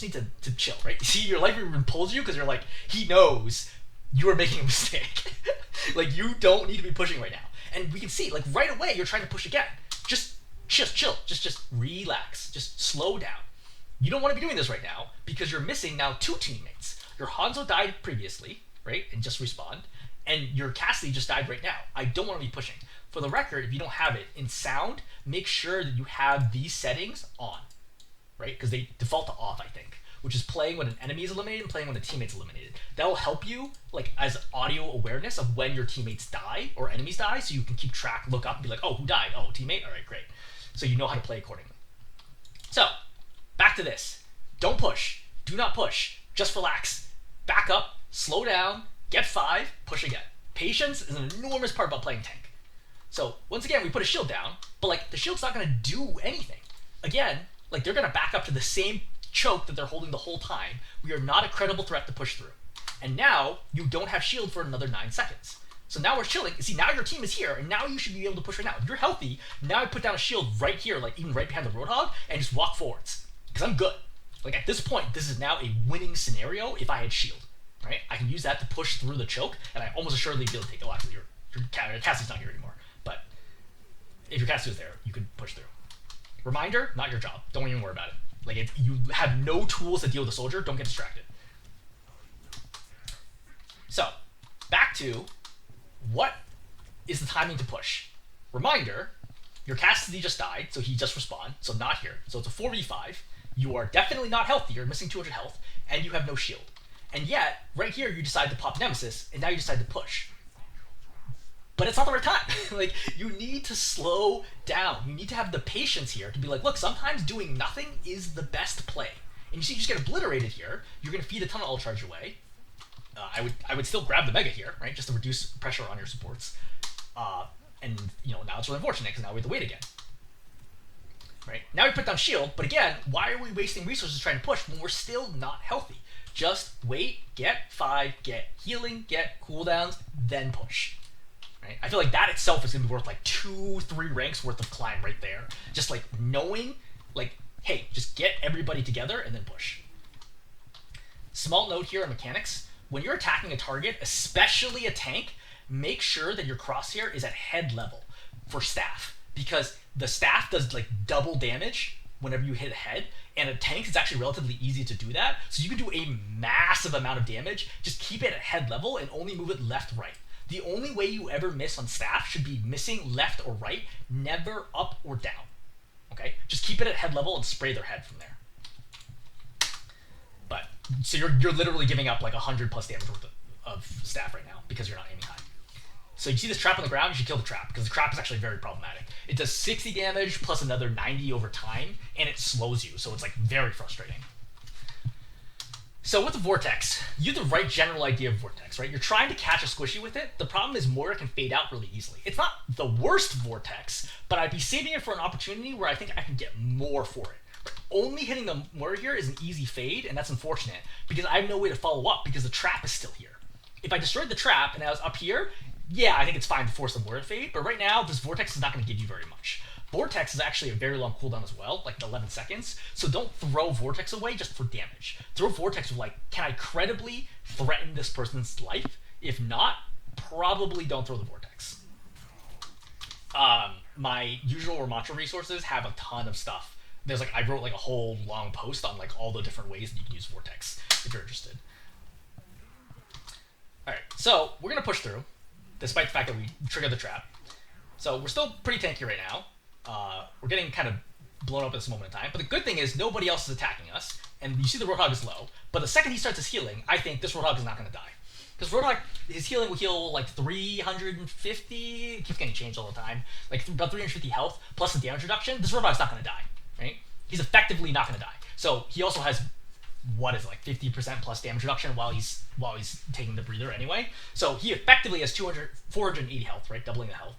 need to chill, right? See, your life even pulls you because you're like, he knows you are making a mistake. Like you don't need to be pushing right now. And we can see, like right away, you're trying to push again. Just chill, just relax, just slow down. You don't want to be doing this right now because you're missing now 2 teammates. Your Hanzo died previously, right, and just respawned, and your Cassidy just died right now. I don't want to be pushing. For the record, if you don't have it, in sound, make sure that you have these settings on, right, because they default to off, I think, which is playing when an enemy is eliminated and playing when a teammate's eliminated. That will help you, like, as audio awareness of when your teammates die or enemies die, so you can keep track, look up, and be like, oh, who died? Oh, teammate? All right, great. So you know how to play accordingly. So, back to this. Don't push. Do not push. Just relax. Back up. Slow down. Get 5. Push again. Patience is an enormous part about playing tank. So, once again, we put a shield down, but, like, the shield's not going to do anything. Again, like, they're going to back up to the same choke that they're holding the whole time. We are not a credible threat to push through. And now, you don't have shield for another 9 seconds. So now we're chilling. See, now your team is here, and now you should be able to push right now. If you're healthy, now I put down a shield right here, like even right behind the Roadhog, and just walk forwards. Because I'm good. Like at this point, this is now a winning scenario if I had shield. Right? I can use that to push through the choke, and I almost assuredly be able to take it. Actually, your Cassie's not here anymore. But if your Cassie was there, you could push through. Reminder, not your job. Don't even worry about it. Like if you have no tools to deal with a soldier, don't get distracted. So, back to what is the timing to push? Reminder, your Cassidy just died, so he just respawned, so not here. So it's a 4v5. You are definitely not healthy, you're missing 200 health, and you have no shield. And yet, right here, you decide to pop Nemesis, and now you decide to push. But it's not the right time. Like, you need to slow down. You need to have the patience here to be like, look, sometimes doing nothing is the best play. And you see, you just get obliterated here. You're going to feed a ton of ult charge away. I would still grab the Mega here, right, just to reduce pressure on your supports. And, you know, now it's really unfortunate because now we have to wait again. Right? Now we put down shield, but again, why are we wasting resources trying to push when we're still not healthy? Just wait, get 5, get healing, get cooldowns, then push. Right? I feel like that itself is going to be worth like 2-3 ranks worth of climb right there. Just like knowing, like, hey, just get everybody together and then push. Small note here on mechanics. When you're attacking a target, especially a tank, make sure that your crosshair is at head level for staff. Because the staff does like double damage whenever you hit a head, and a tank is actually relatively easy to do that. So you can do a massive amount of damage, just keep it at head level and only move it left, right. The only way you ever miss on staff should be missing left or right, never up or down. Okay? Just keep it at head level and spray their head from there. But, so you're literally giving up like 100 plus damage worth of staff right now because you're not aiming high. So you see this trap on the ground, you should kill the trap, because the trap is actually very problematic. It does 60 damage plus another 90 over time, and it slows you, so it's like very frustrating. So with the Vortex, you have the right general idea of Vortex, right? You're trying to catch a squishy with it. The problem is Moira can fade out really easily. It's not the worst Vortex, but I'd be saving it for an opportunity where I think I can get more for it. But only hitting the Moira here is an easy fade, and that's unfortunate, because I have no way to follow up, because the trap is still here. If I destroyed the trap and I was up here, yeah, I think it's fine to force the Moira fade, but right now, this Vortex is not going to give you very much. Vortex is actually a very long cooldown as well, like 11 seconds, so don't throw Vortex away just for damage. Throw Vortex with like, can I credibly threaten this person's life? If not, probably don't throw the Vortex. My usual Rammatra resources have a ton of stuff. There's like, I wrote like a whole long post on like all the different ways that you can use Vortex, if you're interested. Alright, so we're going to push through, despite the fact that we triggered the trap. So we're still pretty tanky right now. We're getting kind of blown up at this moment in time. But the good thing is nobody else is attacking us. And you see the Roadhog is low. But the second he starts his healing, I think this Roadhog is not going to die. Because Roadhog, his healing will heal like 350. It keeps getting changed all the time. Like about 350 health plus the damage reduction. This Roadhog's not going to die. Right? He's effectively not going to die. So he also has what is it, like 50% plus damage reduction while he's taking the breather anyway. So he effectively has 480 health, right? Doubling the health.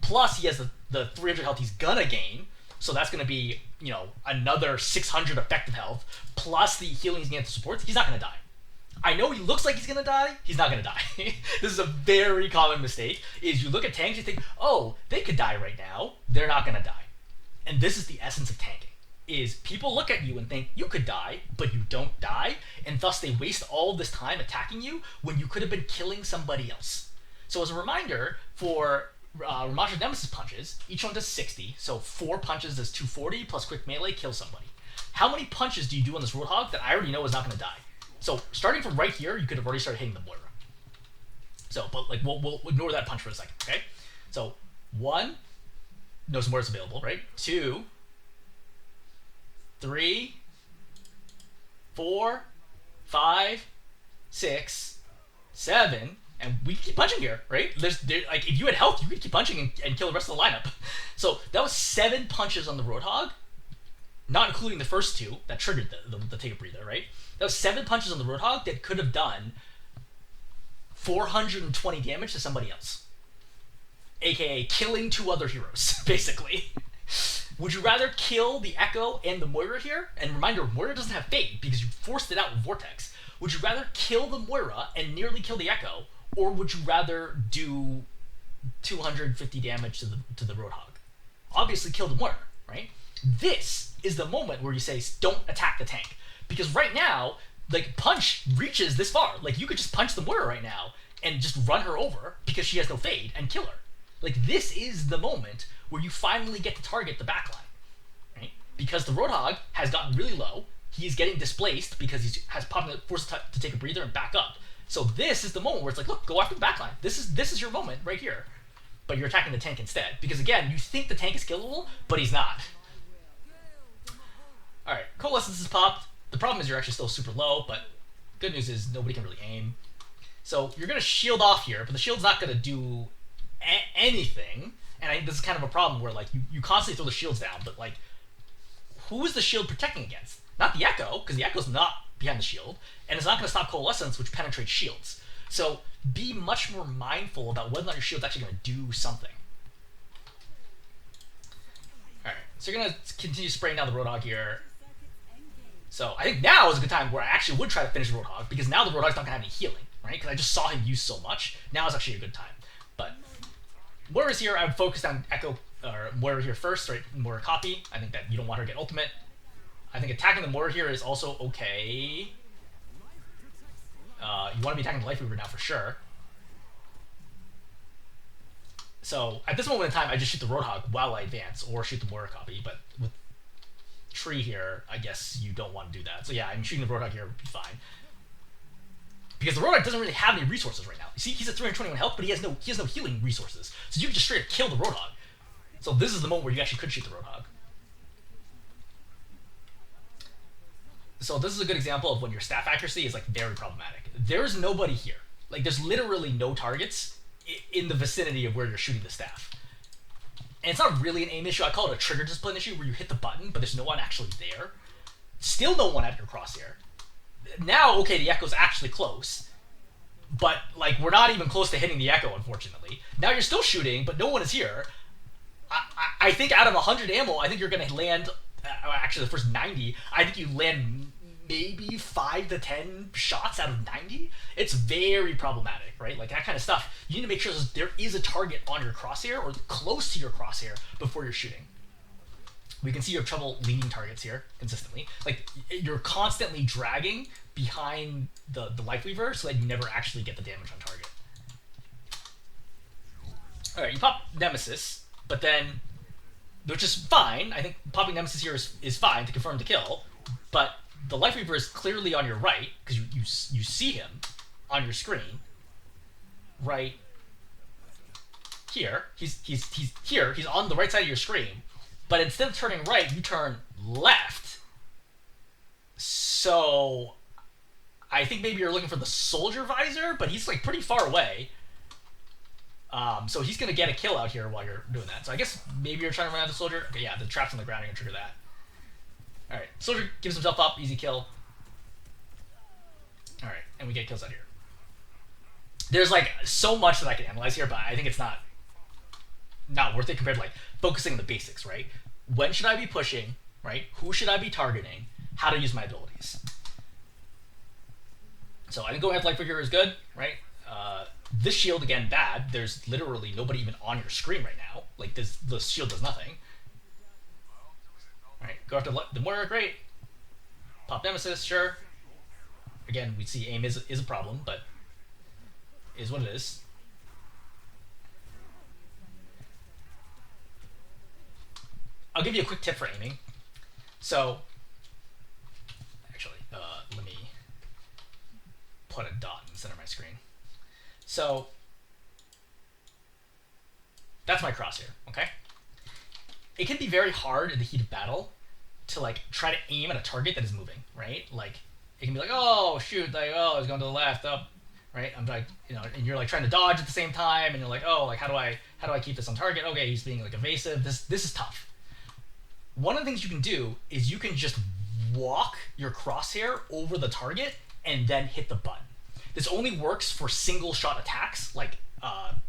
Plus he has the 300 health he's gonna gain. So that's gonna be, another 600 effective health plus the healing he's gonna get to support. He's not gonna die. I know he looks like he's gonna die. He's not gonna die. This is a very common mistake. Is you look at tanks, you think, oh, they could die right now. They're not gonna die. And this is the essence of tanking. Is people look at you and think you could die, but you don't die, and thus they waste all this time attacking you when you could have been killing somebody else. So as a reminder, for Rammatra's Nemesis punches, each one does 60, so 4 punches does 240 plus quick melee kills somebody. How many punches do you do on this Roadhog that I already know is not going to die? So starting from right here, you could have already started hitting the Moira. So, but like we'll ignore that punch for a second, okay? So 1, no Moira's available, right? 2, 3, 4, 5, 6, 7, and we keep punching here, right? Like if you had health, you could keep punching and kill the rest of the lineup. So that was 7 punches on the Roadhog, not including the first 2 that triggered the take a breather, right? That was 7 punches on the Roadhog that could have done 420 damage to somebody else, aka killing 2 other heroes, basically. Would you rather kill the Echo and the Moira here? And reminder, Moira doesn't have Fade because you forced it out with Vortex. Would you rather kill the Moira and nearly kill the Echo, or would you rather do 250 damage to the Roadhog? Obviously kill the Moira, right? This is the moment where you say, don't attack the tank. Because right now, like, punch reaches this far. Like, you could just punch the Moira right now and just run her over because she has no Fade and kill her. Like, this is the moment where you finally get to target the backline, right? Because the Roadhog has gotten really low. He's getting displaced because he has forced to take a breather and back up. So this is the moment where it's like, look, go after the backline. This is your moment right here. But you're attacking the tank instead. Because again, you think the tank is killable, but he's not. Alright, Coalescence is popped. The problem is you're actually still super low, but good news is nobody can really aim. So you're going to shield off here, but the shield's not going to do anything. And I think this is kind of a problem where, like, you constantly throw the shields down, but, like, who is the shield protecting against? Not the Echo, because the Echo's not behind the shield, and it's not going to stop Coalescence, which penetrates shields. So be much more mindful about whether or not your shield's actually going to do something. Alright, so you're going to continue spraying down the Roadhog here. So I think now is a good time where I actually would try to finish Roadhog, because now the Roadhog's not going to have any healing, right? Because I just saw him use so much. Now is actually a good time. But Moira's here, I would focus on Echo, or Moira here first, right? Moira copy. I think that you don't want her to get ultimate. I think attacking the Moira here is also okay. You want to be attacking the Life Weaver now for sure. So at this moment in time, I just shoot the Roadhog while I advance, or shoot the Moira copy. But with Tree here, I guess you don't want to do that. So yeah, I'm shooting the Roadhog here would be fine. Because the Roadhog doesn't really have any resources right now. You see, he's at 321 health, but he has no healing resources. So you can just straight up kill the Roadhog. So this is the moment where you actually could shoot the Roadhog. So this is a good example of when your staff accuracy is like very problematic. There's nobody here. Like there's literally no targets in the vicinity of where you're shooting the staff. And it's not really an aim issue. I call it a trigger discipline issue where you hit the button, but there's no one actually there. Still no one at your crosshair. Now, okay, the Echo's actually close. But, like, we're not even close to hitting the Echo, unfortunately. Now you're still shooting, but no one is here. I think out of 100 ammo, I think you're going to land... actually, the first 90, I think you land maybe 5 to 10 shots out of 90. It's very problematic, right? Like, that kind of stuff. You need to make sure there is a target on your crosshair or close to your crosshair before you're shooting. We can see you have trouble leading targets here consistently. Like, you're constantly dragging behind the Life Weaver so that you never actually get the damage on target. Alright, you pop Nemesis, but then, which is fine. I think popping Nemesis here is fine to confirm the kill, but the Life Weaver is clearly on your right, because you see him on your screen, right here. He's here, he's on the right side of your screen, but instead of turning right, you turn left. So I think maybe you're looking for the soldier visor, but he's like pretty far away. So he's going to get a kill out here while you're doing that. So I guess maybe you're trying to run out the soldier. Okay, yeah, the trap's on the ground, you're going to trigger that. Alright, soldier gives himself up, easy kill. All right, and we get kills out here. There's like so much that I can analyze here, but I think it's not worth it compared to like focusing on the basics, right? When should I be pushing, right? Who should I be targeting? How to use my abilities. So I think going after Light Figure is good, right? This shield, again, bad. There's literally nobody even on your screen right now. Like, the shield does nothing. Alright, go after the Moira, great. Pop Nemesis, sure. Again, we see aim is a problem, but is what it is. I'll give you a quick tip for aiming. So, actually, let me put a dot in the center of my screen. So, that's my crosshair, okay? It can be very hard in the heat of battle to like try to aim at a target that is moving, right? Like, it can be like, oh shoot, like, oh, it's going to the left, up, right? I'm like, you know, and you're like trying to dodge at the same time, and you're like, oh, like how do I keep this on target? Okay, he's being like evasive. This is tough. One of the things you can do is you can just walk your crosshair over the target and then hit the button. This only works for single shot attacks, like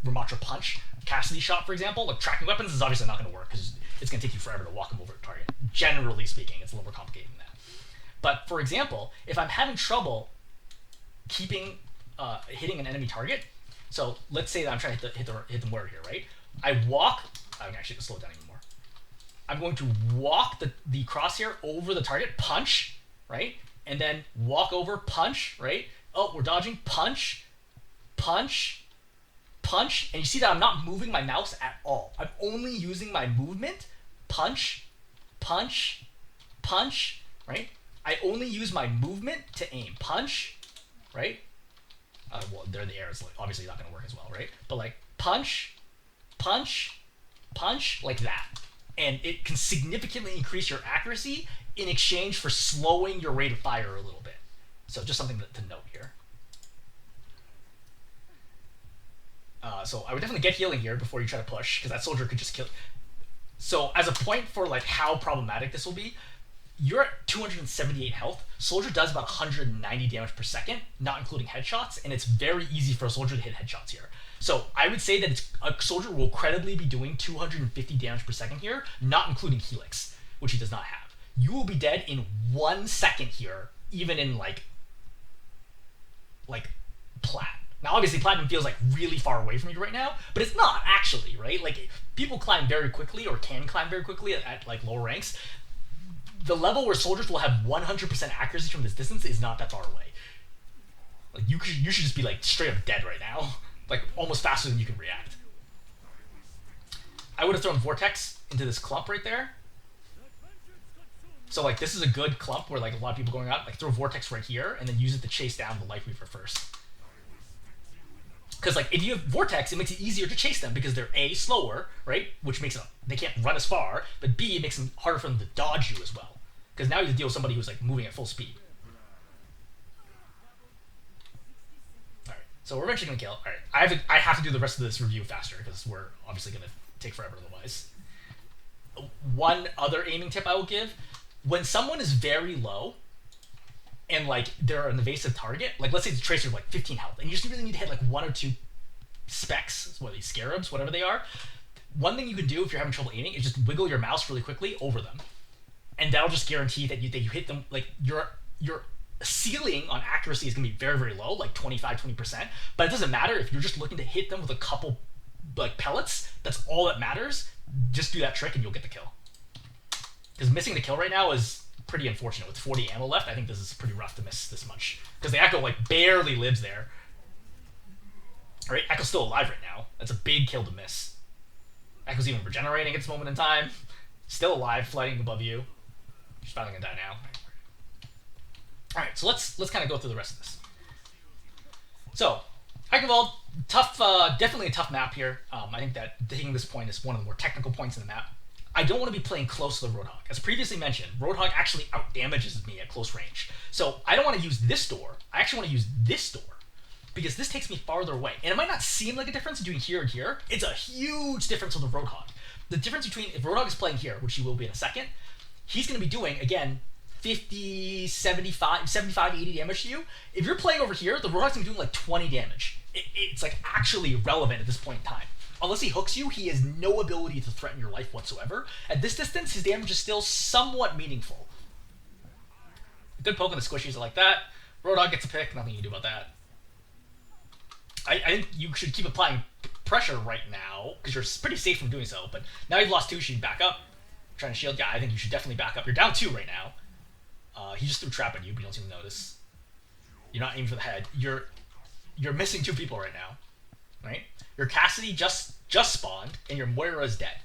Rammatra punch, Cassidy shot, for example. Like tracking weapons is obviously not going to work because it's going to take you forever to walk them over the target. Generally speaking, it's a little more complicated than that. But for example, if I'm having trouble keeping hitting an enemy target, so let's say that I'm trying to hit the Moira here, right? I walk. I can actually slow it down even more. I'm going to walk the crosshair over the target, punch, right? And then walk over, punch, right? Oh, we're dodging, punch, punch, punch. And you see that I'm not moving my mouse at all. I'm only using my movement, punch, punch, punch, right? I only use my movement to aim. Punch, right? Well, they're in the air. It's like, obviously not going to work as well, right? But like punch, punch, punch, like that. And it can significantly increase your accuracy in exchange for slowing your rate of fire a little bit. So just something to note here. So I would definitely get healing here before you try to push, because that soldier could just kill. So as a point for like how problematic this will be, you're at 278 health. Soldier does about 190 damage per second, not including headshots, and it's very easy for a soldier to hit headshots here. So I would say that a soldier will credibly be doing 250 damage per second here, not including Helix, which he does not have. You will be dead in 1 second here, even in like plat. Now obviously platinum feels like really far away from you right now, but it's not actually, right? Like people climb very quickly or can climb very quickly at like lower ranks. The level where soldiers will have 100% accuracy from this distance is not that far away. Like you should just be like straight up dead right now, like almost faster than you can react. I would have thrown Vortex into this clump right there. So like this is a good clump where like a lot of people going out, like throw Vortex right here and then use it to chase down the Life Weaver first. Because like if you have Vortex, it makes it easier to chase them because they're A, slower, right? Which makes it, they can't run as far, but B, it makes it harder for them to dodge you as well. Because now you have to deal with somebody who's like moving at full speed. Alright, so we're eventually gonna kill. Alright, I have to do the rest of this review faster because we're obviously gonna take forever otherwise. One other aiming tip I will give, when someone is very low, and like they're an evasive target, like let's say the tracer like 15 health, and you just really need to hit like 1 or 2 specs, what are these, scarabs, whatever they are. One thing you can do if you're having trouble aiming is just wiggle your mouse really quickly over them, and that'll just guarantee that you hit them. Like your ceiling on accuracy is gonna be very, very low, like 25-20%. But it doesn't matter if you're just looking to hit them with a couple like pellets. That's all that matters. Just do that trick and you'll get the kill. Because missing the kill right now is pretty unfortunate. With 40 ammo left, I think this is pretty rough to miss this much. Because the Echo like barely lives there. Alright, Echo's still alive right now. That's a big kill to miss. Echo's even regenerating at this moment in time. Still alive, flying above you. She's probably gonna die now. Alright, so let's kind of go through the rest of this. So, Eichenwalde, tough, definitely a tough map here. I think that taking this point is one of the more technical points in the map. I don't want to be playing close to the Roadhog. As previously mentioned, Roadhog actually outdamages me at close range. So I don't want to use this door. I actually want to use this door because this takes me farther away. And it might not seem like a difference between here and here. It's a huge difference with the Roadhog. The difference between, if Roadhog is playing here, which he will be in a second, he's going to be doing, again, 50, 75, 80 damage to you. If you're playing over here, the Roadhog's gonna be doing like 20 damage. It's like actually irrelevant at this point in time. Unless he hooks you, he has no ability to threaten your life whatsoever. At this distance, his damage is still somewhat meaningful. Good poke on the squishies like that. Roadhog gets a pick, nothing you can do about that. I think you should keep applying pressure right now, because you're pretty safe from doing so, but now you've lost 2, you should back up. Trying to shield guy, I think you should definitely back up. You're down 2 right now. He just threw trap at you, but you don't seem to notice. You're not aiming for the head. You're missing 2 people right now, right? Your Cassidy just spawned, and your Moira is dead.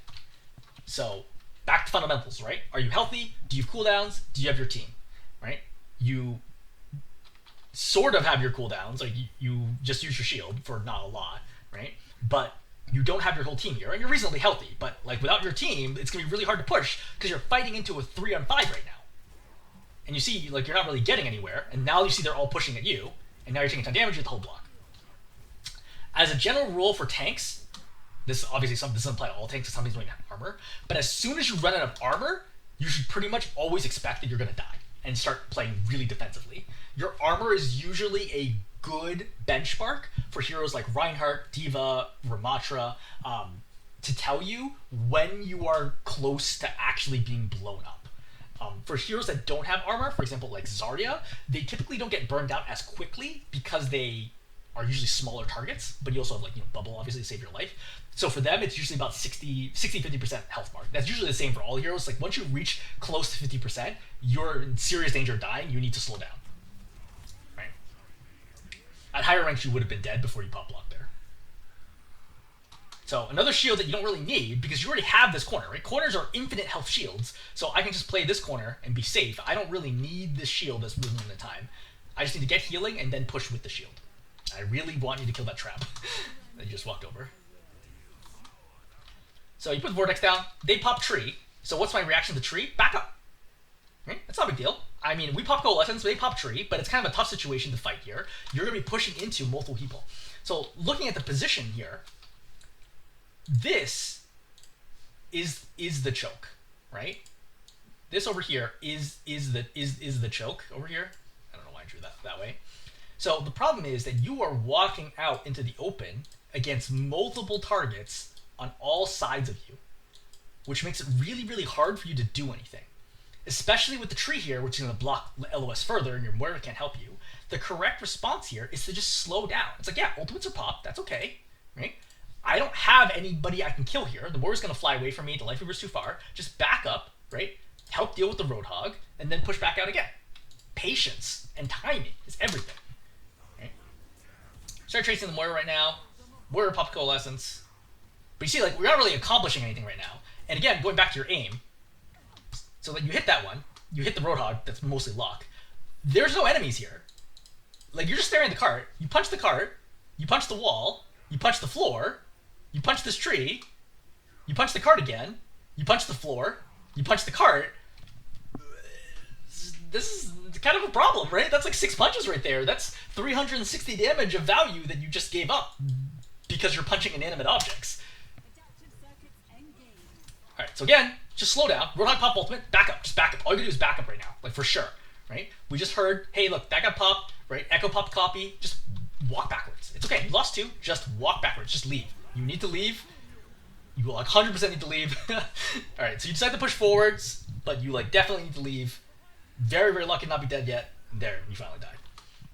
So, back to fundamentals, right? Are you healthy? Do you have cooldowns? Do you have your team, right? You sort of have your cooldowns, like you just use your shield for not a lot, right? But you don't have your whole team here, and you're reasonably healthy. But like without your team, it's gonna be really hard to push because you're fighting into a 3-on-5 right now, and you see like you're not really getting anywhere. And now you see they're all pushing at you, and now you're taking a ton of damage with the whole block. As a general rule for tanks, this obviously this doesn't apply to all tanks. Some things don't even have armor, but as soon as you run out of armor, you should pretty much always expect that you're gonna die and start playing really defensively. Your armor is usually a good benchmark for heroes like Reinhardt, Diva, Rammatra, to tell you when you are close to actually being blown up. For heroes that don't have armor, for example like Zarya, they typically don't get burned out as quickly because they are usually smaller targets, but you also have like bubble obviously to save your life. So for them, it's usually about 50% health mark. That's usually the same for all heroes. Like once you reach close to 50%, you're in serious danger of dying. You need to slow down. Right? At higher ranks, you would have been dead before you pop block there. So another shield that you don't really need because you already have this corner, right? Corners are infinite health shields, so I can just play this corner and be safe. I don't really need this shield that's moving in the time. I just need to get healing and then push with the shield. I really want you to kill that trap that you just walked over. So you put Vortex down, they pop tree. So what's my reaction to the tree? Back up. Right? That's not a big deal. I mean, we pop Coalescence, they pop tree, but it's kind of a tough situation to fight here. You're going to be pushing into multiple people. So looking at the position here, this is the choke, right? This over here is the choke over here. I don't know why I drew that way. So the problem is that you are walking out into the open against multiple targets on all sides of you, which makes it really, really hard for you to do anything. Especially with the tree here, which is going to block LOS further and your Moira can't help you. The correct response here is to just slow down. It's like, yeah, ultimates are popped, that's okay, right? I don't have anybody I can kill here. The Moira's going to fly away from me, the Life Reaver's too far. Just back up, right? Help deal with the Roadhog, and then push back out again. Patience and timing is everything. Start tracing the Moira right now. Moira pop Coalescence. But you see, like, we're not really accomplishing anything right now. And again, going back to your aim. So that you hit that one. You hit the Roadhog, that's mostly lock. There's no enemies here. Like, you're just staring at the cart. You punch the cart. You punch the wall. You punch the floor. You punch this tree. You punch the cart again. You punch the floor. You punch the cart. This is kind of a problem, right? That's like 6 punches right there. That's 360 damage of value that you just gave up because you're punching inanimate objects. Alright, so again, just slow down. Roadhog pop ultimate, back up. Just back up. All you can do is back up right now, like for sure, right? We just heard, hey, look, that got popped, right? Echo popped copy. Just walk backwards. It's okay. You lost 2. Just walk backwards. Just leave. You need to leave. You will like 100% need to leave. Alright, so you decide to push forwards, but you like definitely need to leave. Very, very lucky to not be dead yet. There, you finally died.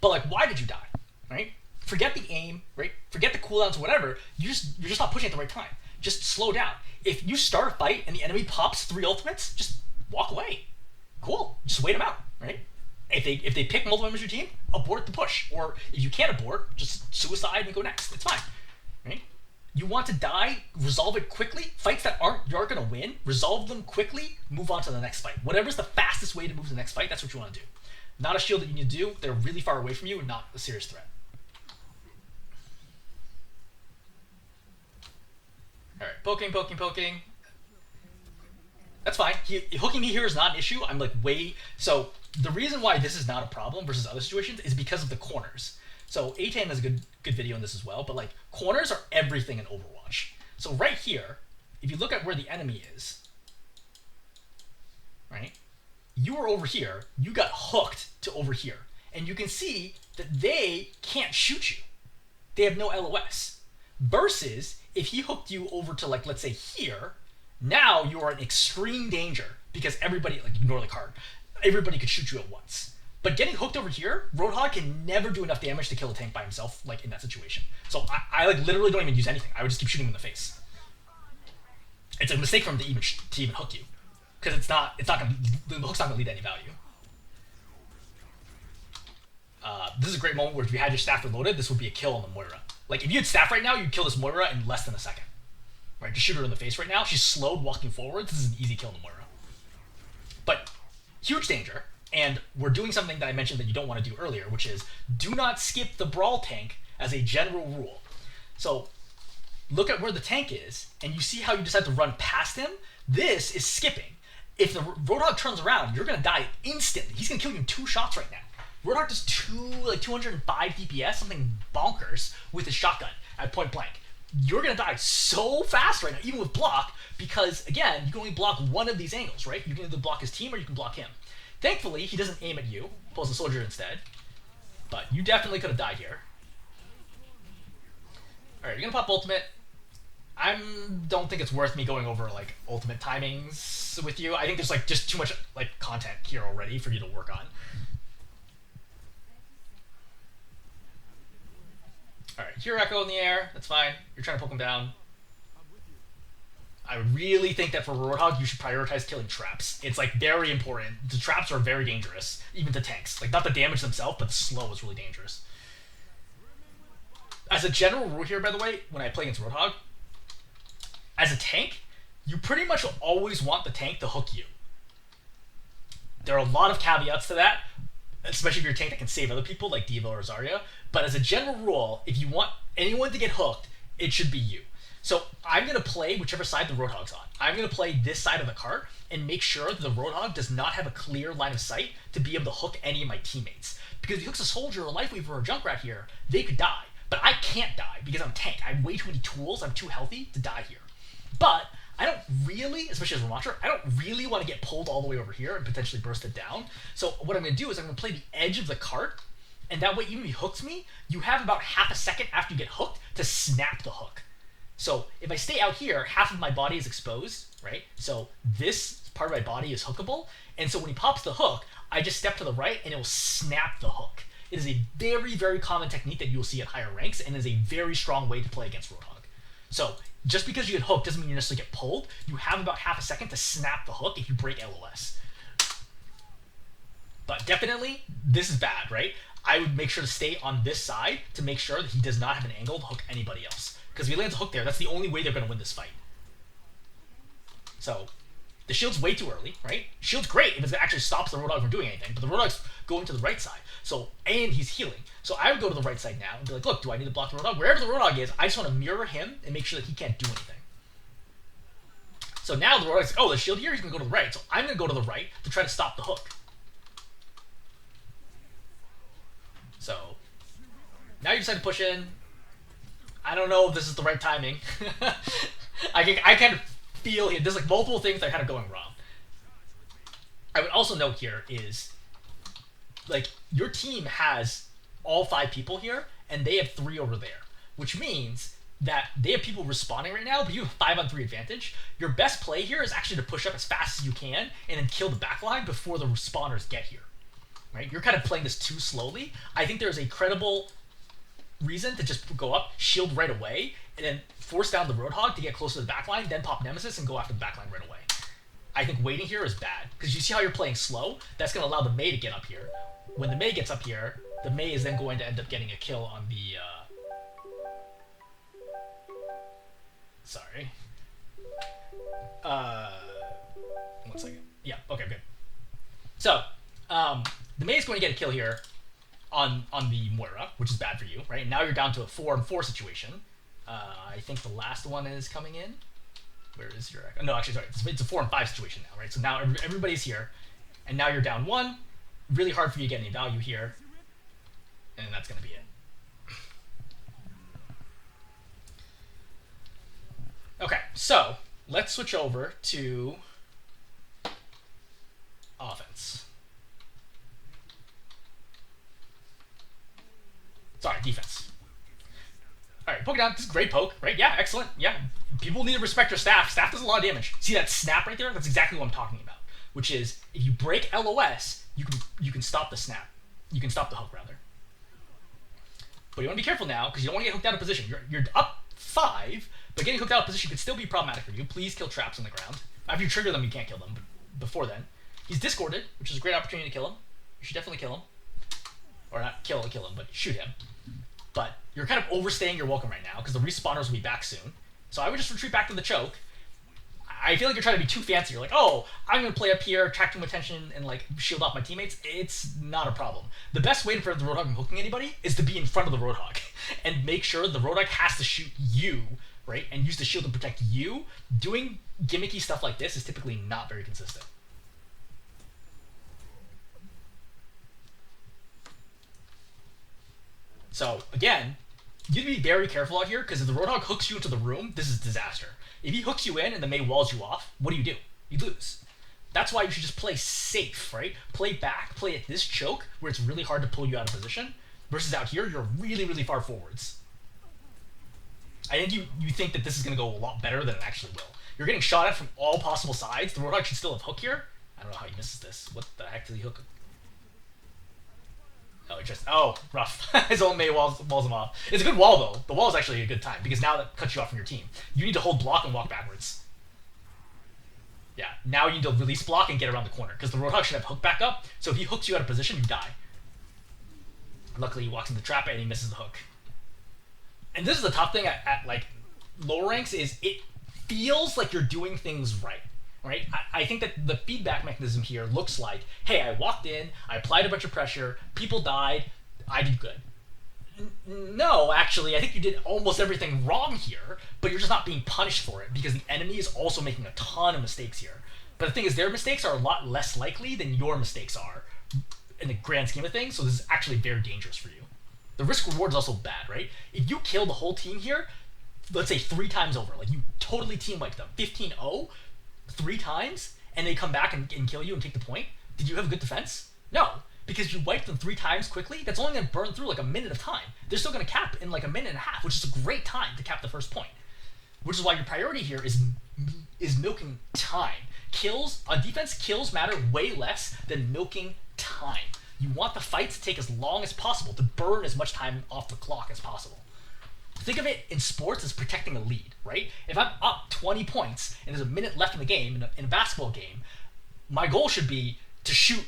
But like, why did you die? Right? Forget the aim, right? Forget the cooldowns or whatever. You're just not pushing at the right time. Just slow down. If you start a fight and the enemy pops 3 ultimates, just walk away. Cool. Just wait them out, right? If they pick multiple members of your team, abort the push. Or if you can't abort, just suicide and go next. It's fine, right? You want to die, resolve it quickly. Fights that you're going to win, resolve them quickly, move on to the next fight. Whatever's the fastest way to move to the next fight, that's what you want to do. Not a shield that you need to do. They're really far away from you and not a serious threat. Alright, poking. That's fine. Hooking me here is not an issue. I'm like So the reason why this is not a problem versus other situations is because of the corners. So Eitan has a good video on this as well, but like corners are everything in Overwatch. So right here, if you look at where the enemy is, right, you were over here, you got hooked to over here. And you can see that they can't shoot you. They have no LOS. Versus, if he hooked you over to, like, let's say here, now you are in extreme danger because everybody, like, ignore the card, everybody could shoot you at once. But getting hooked over here, Roadhog can never do enough damage to kill a tank by himself, like, in that situation. So I like, literally don't even use anything. I would just keep shooting him in the face. It's a mistake for him to even hook you. Because it's not gonna, the hook's not gonna lead to any value. This is a great moment where if you had your staff reloaded, this would be a kill on the Moira. Like, if you had staff right now, you'd kill this Moira in less than a second. Right, just shoot her in the face right now. She's slowed walking forward. This is an easy kill on the Moira. But, huge danger. And we're doing something that I mentioned that you don't want to do earlier, which is do not skip the Brawl tank as a general rule. So, look at where the tank is, and you see how you decide to run past him? This is skipping. If the Roadhog turns around, you're going to die instantly. He's going to kill you in 2 shots right now. Roadhog does 205 DPS, something bonkers, with his shotgun at point blank. You're going to die so fast right now, even with block, because, again, you can only block one of these angles, right? You can either block his team or you can block him. Thankfully, he doesn't aim at you, pulls the soldier instead. But you definitely could have died here. Alright, you're going to pop ultimate. I don't think it's worth me going over, like, ultimate timings with you. I think there's, like, just too much, like, content here already for you to work on. Alright, Hero Echo in the air. That's fine. You're trying to poke him down. I really think that for Roadhog, you should prioritize killing traps. It's, like, very important. The traps are very dangerous, even to tanks. Like, not the damage themselves, but the slow is really dangerous. As a general rule here, by the way, when I play against Roadhog, as a tank, you pretty much always want the tank to hook you. There are a lot of caveats to that, especially if you're a tank that can save other people, like D.Va or Zarya. But as a general rule, if you want anyone to get hooked, it should be you. So I'm going to play whichever side the Roadhog's on. I'm going to play this side of the cart and make sure that the Roadhog does not have a clear line of sight to be able to hook any of my teammates. Because if he hooks a soldier, or a Lifeweaver, or a Junkrat here, they could die. But I can't die because I'm a tank. I have way too many tools. I'm too healthy to die here. But I don't really, especially as Rammatra, I don't really want to get pulled all the way over here and potentially burst it down. So what I'm going to do is I'm going to play the edge of the cart, and that way even if he hooks me, you have about half a second after you get hooked to snap the hook. So if I stay out here, half of my body is exposed, right? So this part of my body is hookable, and so when he pops the hook, I just step to the right and it will snap the hook. It is a very, very common technique that you will see at higher ranks, and is a very strong way to play against Roadhog. So just because you get hooked doesn't mean you necessarily get pulled. You have about half a second to snap the hook if you break LOS. But definitely, this is bad, right? I would make sure to stay on this side to make sure that he does not have an angle to hook anybody else. Because if he lands a hook there, that's the only way they're going to win this fight. So, the shield's way too early, right? Shield's great if it actually stops the Roadhog from doing anything, but the Roadhog's going to the right side. So, and he's healing. So I would go to the right side now and be like, look, do I need to block the Roadhog? Wherever the Roadhog is, I just want to mirror him and make sure that he can't do anything. So now the Roadhog's like, oh, there's shield here, he's going to go to the right. So I'm going to go to the right to try to stop the hook. So, now you decide to push in. I don't know if this is the right timing. I kind of feel here, there's like multiple things that are kind of going wrong. I would also note here is, like, your team has all 5 people here, and they have 3 over there, which means that they have people respawning right now, but you have 5-on-3 advantage. Your best play here is actually to push up as fast as you can and then kill the backline before the respawners get here. Right? You're kind of playing this too slowly. I think there's a credible reason to just go up, shield right away, and then force down the Roadhog to get close to the backline, then pop Nemesis and go after the backline right away. I think waiting here is bad, because you see how you're playing slow? That's going to allow the Mei to get up here. When the Mei gets up here, the Mei is then going to end up getting a kill on the... Sorry. 1 second. Yeah, okay, good. So, the Mei is going to get a kill here on the Moira, which is bad for you, right? Now you're down to a 4-on-4 situation. I think the last one is coming in. Where is your... No, actually, sorry. It's a 4-on-5 situation now, right? So now everybody's here, and now you're down 1. Really hard for you to get any value here. And that's going to be it. Okay, so let's switch over to offense. offense. Sorry, defense. Alright, poke it down. This is a great poke, right? Yeah, excellent. Yeah. People need to respect your staff. Staff does a lot of damage. See that snap right there? That's exactly what I'm talking about. Which is, if you break LOS, you can stop the snap. You can stop the hook, rather. But you want to be careful now, because you don't want to get hooked out of position. You're up 5, but getting hooked out of position could still be problematic for you. Please kill traps on the ground. After you trigger them, you can't kill them, but before then. He's discorded, which is a great opportunity to kill him. You should definitely kill him. Or not kill him, but shoot him. But you're kind of overstaying your welcome right now, because the respawners will be back soon. So I would just retreat back to the choke. I feel like you're trying to be too fancy. You're like, oh, I'm going to play up here, attract too much attention, and like shield off my teammates. It's not a problem. The best way to prevent the Roadhog from hooking anybody is to be in front of the Roadhog and make sure the Roadhog has to shoot you, right? And use the shield to protect you. Doing gimmicky stuff like this is typically not very consistent. So, again, you need to be very careful out here, because if the Roadhog hooks you into the room, this is disaster. If he hooks you in and the Mei walls you off, what do? You lose. That's why you should just play safe, right? Play back, play at this choke, where it's really hard to pull you out of position, versus out here, you're really, really far forwards. I think you think that this is going to go a lot better than it actually will. You're getting shot at from all possible sides. The Roadhog should still have hook here. I don't know how he misses this. What the heck did he hook? Oh, rough. His own Mei walls him off. It's a good wall, though. The wall is actually a good time, because now that cuts you off from your team. You need to hold block and walk backwards. Yeah, now you need to release block and get around the corner, because the Roadhog should have hook back up, so if he hooks you out of position, you die. Luckily, he walks in the trap and he misses the hook. And this is the tough thing at like, lower ranks, is it feels like you're doing things right. Right? I think that the feedback mechanism here looks like, hey, I walked in, I applied a bunch of pressure, people died, I did good. No, actually, I think you did almost everything wrong here, but you're just not being punished for it, because the enemy is also making a ton of mistakes here. But the thing is, their mistakes are a lot less likely than your mistakes are in the grand scheme of things, so this is actually very dangerous for you. The risk-reward is also bad, right? If you kill the whole team here, let's say 3 times over, like you totally team-wiped them, 15-0, 3 times, and they come back and kill you and take the point, did you have a good defense? No, because you wiped them 3 times quickly. That's only going to burn through like a minute of time. They're still going to cap in like a minute and a half, which is a great time to cap the first point. Which is why your priority here is milking time. Kills on defense, kills matter way less than milking time. You want the fight to take as long as possible, to burn as much time off the clock as possible. Think of it in sports as protecting a lead, right? If I'm up 20 points and there's a minute left in the game, in a basketball game, my goal should be to shoot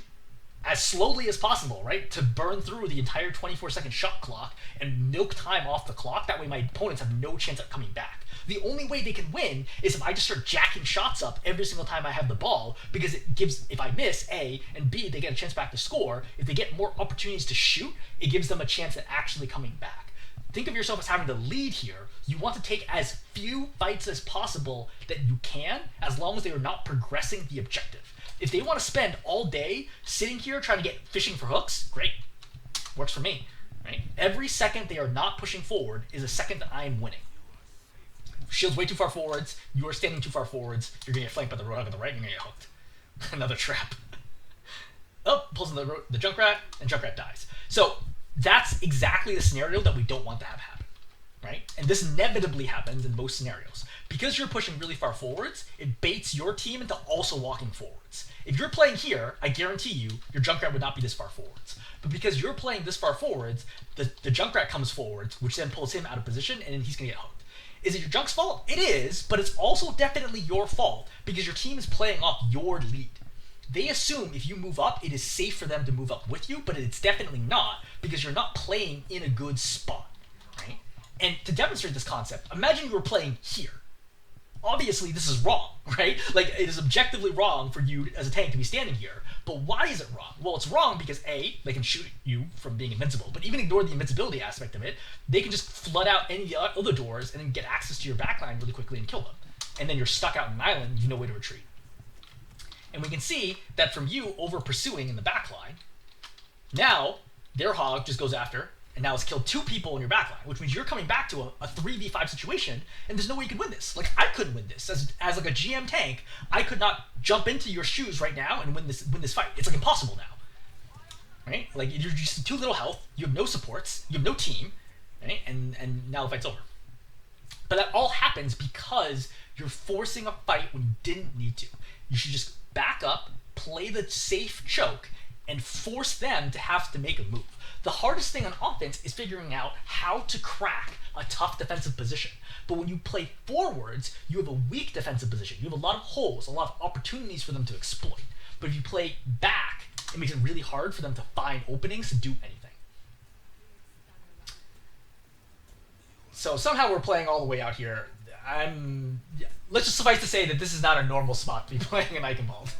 as slowly as possible, right? To burn through the entire 24-second shot clock and milk time off the clock. That way my opponents have no chance at coming back. The only way they can win is if I just start jacking shots up every single time I have the ball, because it gives, if I miss, A, and B, they get a chance back to score. If they get more opportunities to shoot, it gives them a chance at actually coming back. Think of yourself as having the lead here. You want to take as few fights as possible that you can, as long as they are not progressing the objective. If they want to spend all day sitting here trying to get fishing for hooks, great. Works for me. Right? Every second they are not pushing forward is a second that I am winning. Shield's way too far forwards. You are standing too far forwards. You're going to get flanked by the Roadhog on the right, and you're going to get hooked. Another trap. Oh, pulls in the Junkrat, and Junkrat dies. So that's exactly the scenario that we don't want to have happen, right? And this inevitably happens in most scenarios. Because you're pushing really far forwards, it baits your team into also walking forwards. If you're playing here, I guarantee you, your Junkrat would not be this far forwards. But because you're playing this far forwards, the Junkrat comes forwards, which then pulls him out of position, and then he's going to get hooked. Is it your Junk's fault? It is, but it's also definitely your fault, because your team is playing off your lead. They assume if you move up, it is safe for them to move up with you, but it's definitely not, because you're not playing in a good spot, right? And to demonstrate this concept, imagine you were playing here. Obviously, this is wrong, right? Like, it is objectively wrong for you as a tank to be standing here, but why is it wrong? Well, it's wrong because A, they can shoot you from being invincible, but even ignore the invincibility aspect of it, they can just flood out any of the other doors and then get access to your backline really quickly and kill them. And then you're stuck out in an island, you have no way to retreat. And we can see that from you over pursuing in the backline, now their hog just goes after And now it's killed 2 people in your backline, which means you're coming back to a 3v5 situation, and there's no way you can win this. Like, I couldn't win this. As like a GM tank, I could not jump into your shoes right now and win this fight. It's like impossible now. Right? Like, you're just 2 little health, you have no supports, you have no team, right? And now the fight's over. But that all happens because you're forcing a fight when you didn't need to. You should just back up, play the safe choke, and force them to have to make a move. The hardest thing on offense is figuring out how to crack a tough defensive position. But when you play forwards, you have a weak defensive position. You have a lot of holes, a lot of opportunities for them to exploit. But if you play back, it makes it really hard for them to find openings to do anything. So somehow we're playing all the way out here. Let's just suffice to say that this is not a normal spot to be playing in Eichenwalde.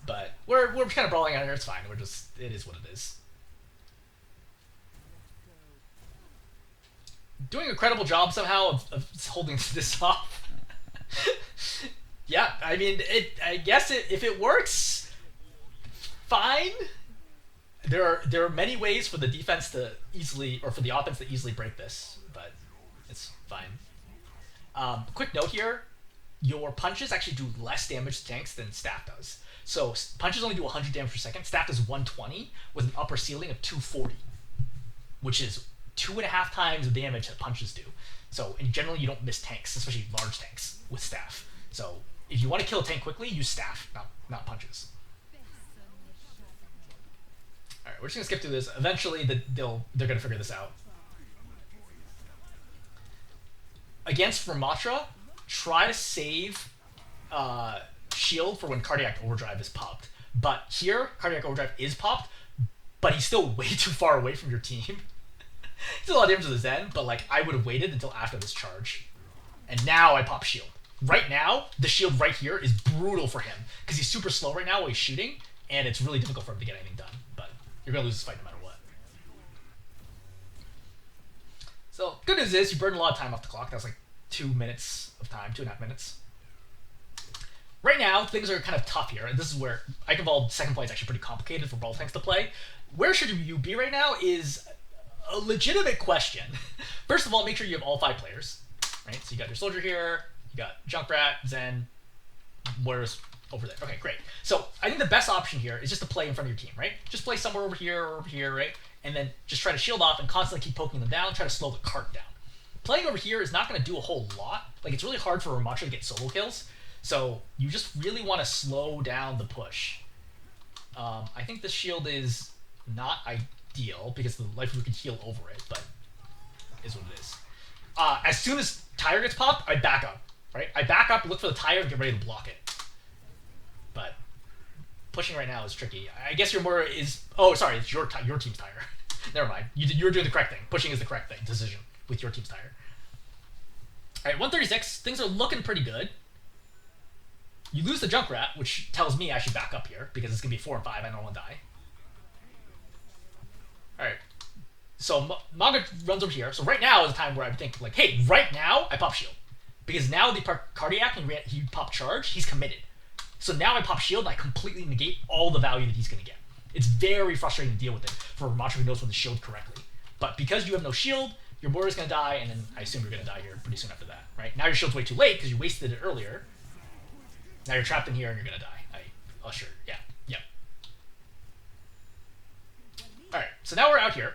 But we're kind of brawling out here. It's fine. It is what it is. Doing a credible job somehow of holding this off. Yeah, I mean, I guess if it works, fine. There are many ways for the defense to easily, or for the offense to easily break this, but it's fine. Quick note here: your punches actually do less damage to tanks than staff does. So punches only do 100 damage per second. Staff does 120 with an upper ceiling of 240, which is 2.5 times the damage that punches do. So in general, you don't miss tanks, especially large tanks with staff. So if you want to kill a tank quickly, use staff, not punches. All right, we're just gonna skip through this. Eventually, they're gonna figure this out. Against Rammatra, try to save shield for when Cardiac Overdrive is popped. But here, Cardiac Overdrive is popped, but he's still way too far away from your team. He's a lot of damage to the Zen, but like I would have waited until after this charge. And now I pop shield. Right now, the shield right here is brutal for him, because he's super slow right now while he's shooting, and it's really difficult for him to get anything done. But you're going to lose this fight no matter what. So, good news is you burned a lot of time off the clock. That was like 2 minutes of time, 2.5 minutes. Right now, things are kind of tough here, and this is where Eichenwalde second play is actually pretty complicated for brawl tanks to play. Where should you be right now is a legitimate question. First of all, make sure you have all 5 players, right? So you got your soldier here, you got Junkrat, Zen, where's over there. Okay, great. So I think the best option here is just to play in front of your team, right? Just play somewhere over here or over here, right? And then just try to shield off and constantly keep poking them down, try to slow the cart down. Playing over here is not going to do a whole lot. Like, it's really hard for Rammatra to get solo kills, so you just really want to slow down the push. I think the shield is not ideal because the life can heal over it, but it is what it is. As soon as tire gets popped, I back up, right? I back up, look for the tire, and get ready to block it. But pushing right now is tricky. I guess you're more is... Oh, sorry, it's your team's tire. Never mind. You're doing the correct thing. Pushing is the correct decision with your team's tire. All right, 136. Things are looking pretty good. You lose the Junkrat, which tells me I should back up here, because it's going to be 4 and 5. I don't want to die. All right. So Manga runs over here. So right now is the time where I think, like, hey, right now I pop shield. Because now the Cardiac and he pop charge, he's committed. So now I pop shield and I completely negate all the value that he's going to get. It's very frustrating to deal with it for Rammatra who knows when to shield correctly. But because you have no shield, your warrior's going to die, and then I assume you're going to die here pretty soon after that, right? Now your shield's way too late because you wasted it earlier. Now you're trapped in here and you're going to die. Sure. Yeah. Yep. Alright, so now we're out here.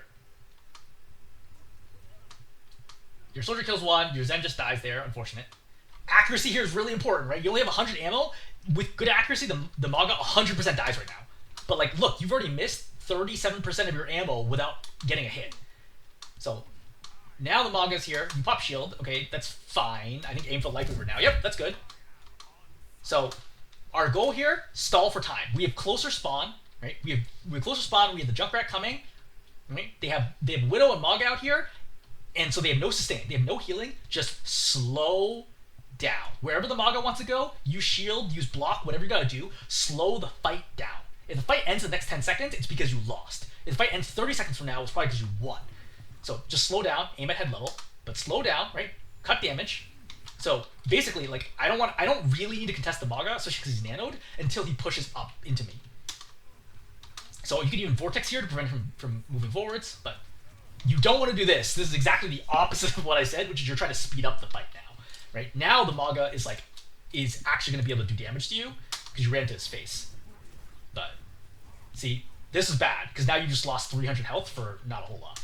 Your soldier kills 1, your Zen just dies there, unfortunate. Accuracy here is really important, right? You only have 100 ammo. With good accuracy, the Maga 100% dies right now. But like, look, you've already missed 37% of your ammo without getting a hit. So now the Maga's here. You pop shield. Okay, that's fine. I think aim for life over now. Yep, that's good. So our goal here, stall for time. We have closer spawn, right? We have closer spawn. We have the Junkrat coming, right? They have Widow and Maga out here, and so they have no sustain. They have no healing. Just slow down. Wherever the Maga wants to go, use shield, use block, whatever you gotta do, slow the fight down. If the fight ends in the next 10 seconds, it's because you lost. If the fight ends 30 seconds from now, it's probably because you won. So just slow down, aim at head level, but slow down, right? Cut damage. So basically, like, I don't really need to contest the Maga, especially because he's nanoed, until he pushes up into me. So you could even Vortex here to prevent him from moving forwards, but you don't want to do this. This is exactly the opposite of what I said, which is you're trying to speed up the fight now. Right? Now the Maga is actually going to be able to do damage to you because you ran into his face. But see, this is bad because now you just lost 300 health for not a whole lot.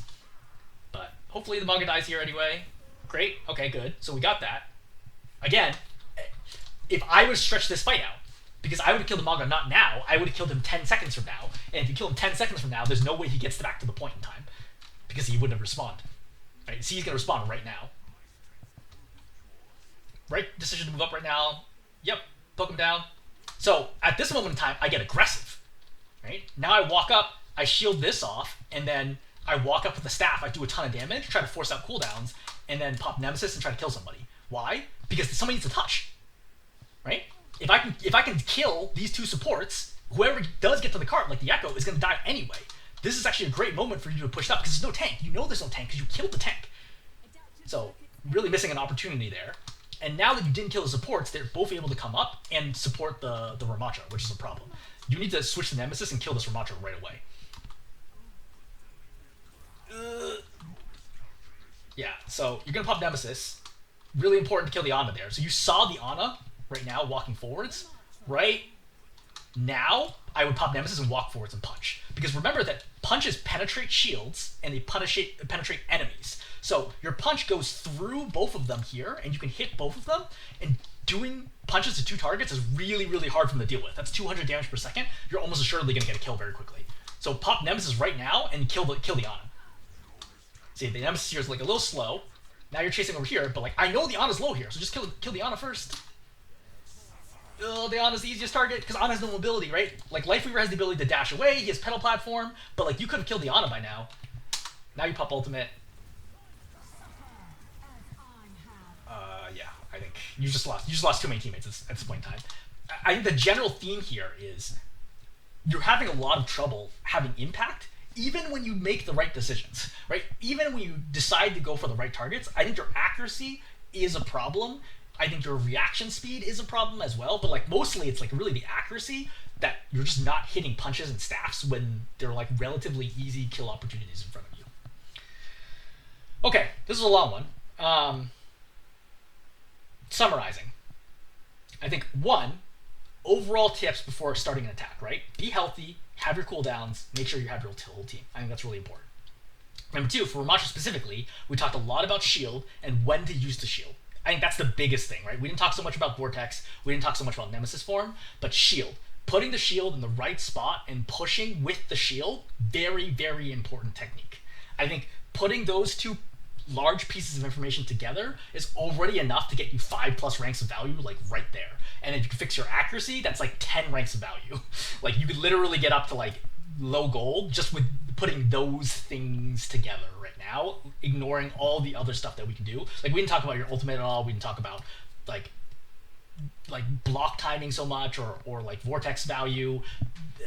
But hopefully the Maga dies here anyway. Great. Okay, good. So we got that. Again, if I would stretch this fight out, because I would have killed the Maga not now, I would have killed him 10 seconds from now. And if you kill him 10 seconds from now, there's no way he gets back to the point in time. Because he wouldn't have responded. Right? See, he's going to respond right now. Right decision to move up right now. Yep. Poke him down. So, at this moment in time, I get aggressive. Right? Now I walk up, I shield this off, and then I walk up with the staff, I do a ton of damage, try to force out cooldowns, and then pop Nemesis and try to kill somebody. Why? Because somebody needs to touch. Right? If I can kill these two supports, whoever does get to the cart, like the Echo, is going to die anyway. This is actually a great moment for you to push up because there's no tank. You know there's no tank because you killed the tank. So, really missing an opportunity there. And now that you didn't kill the supports, they're both able to come up and support the Rammatra, which is a problem. You need to switch to Nemesis and kill this Rammatra right away. Yeah, so you're going to pop Nemesis. Really important to kill the Ana there. So you saw the Ana right now walking forwards. Right now, I would pop Nemesis and walk forwards and punch. Because remember that punches penetrate shields and they penetrate enemies. So your punch goes through both of them here and you can hit both of them. And doing punches to two targets is really, really hard for them to deal with. That's 200 damage per second. You're almost assuredly going to get a kill very quickly. So pop Nemesis right now and kill the Ana. See, the Nemesis here is like a little slow. Now you're chasing over here, but like I know the Ana's low here, so just kill the Ana first. The Ana's the easiest target because Ana has no mobility, right? Like Lifeweaver has the ability to dash away, he has pedal platform, but like you could have killed the Ana by now. Now you pop ultimate. Yeah, I think you just lost too many teammates at this point in time. I think the general theme here is you're having a lot of trouble having impact even when you make the right decisions, right? Even when you decide to go for the right targets, I think your accuracy is a problem. I think your reaction speed is a problem as well, but like mostly it's like really the accuracy that you're just not hitting punches and staffs when they're like relatively easy kill opportunities in front of you. Okay, this is a long one. Summarizing. I think one, overall tips before starting an attack, right? Be healthy, have your cooldowns, make sure you have your whole team. I think that's really important. Number two, for Rammatra specifically, we talked a lot about shield and when to use the shield. I think that's the biggest thing, right? We didn't talk so much about Vortex, we didn't talk so much about Nemesis form, but shield. Putting the shield in the right spot and pushing with the shield, very, very important technique. I think putting those two large pieces of information together is already enough to get you 5+ ranks of value, like right there. And if you can fix your accuracy, that's like 10 ranks of value. Like you could literally get up to like low gold just with putting those things together right now, ignoring all the other stuff that we can do. Like we didn't talk about your ultimate at all. We didn't talk about like block timing so much or like vortex value.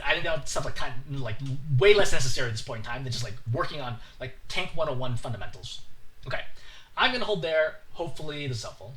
I think that stuff like kind of like way less necessary at this point in time than just like working on like tank 101 fundamentals. Okay, I'm gonna hold there. Hopefully this is helpful.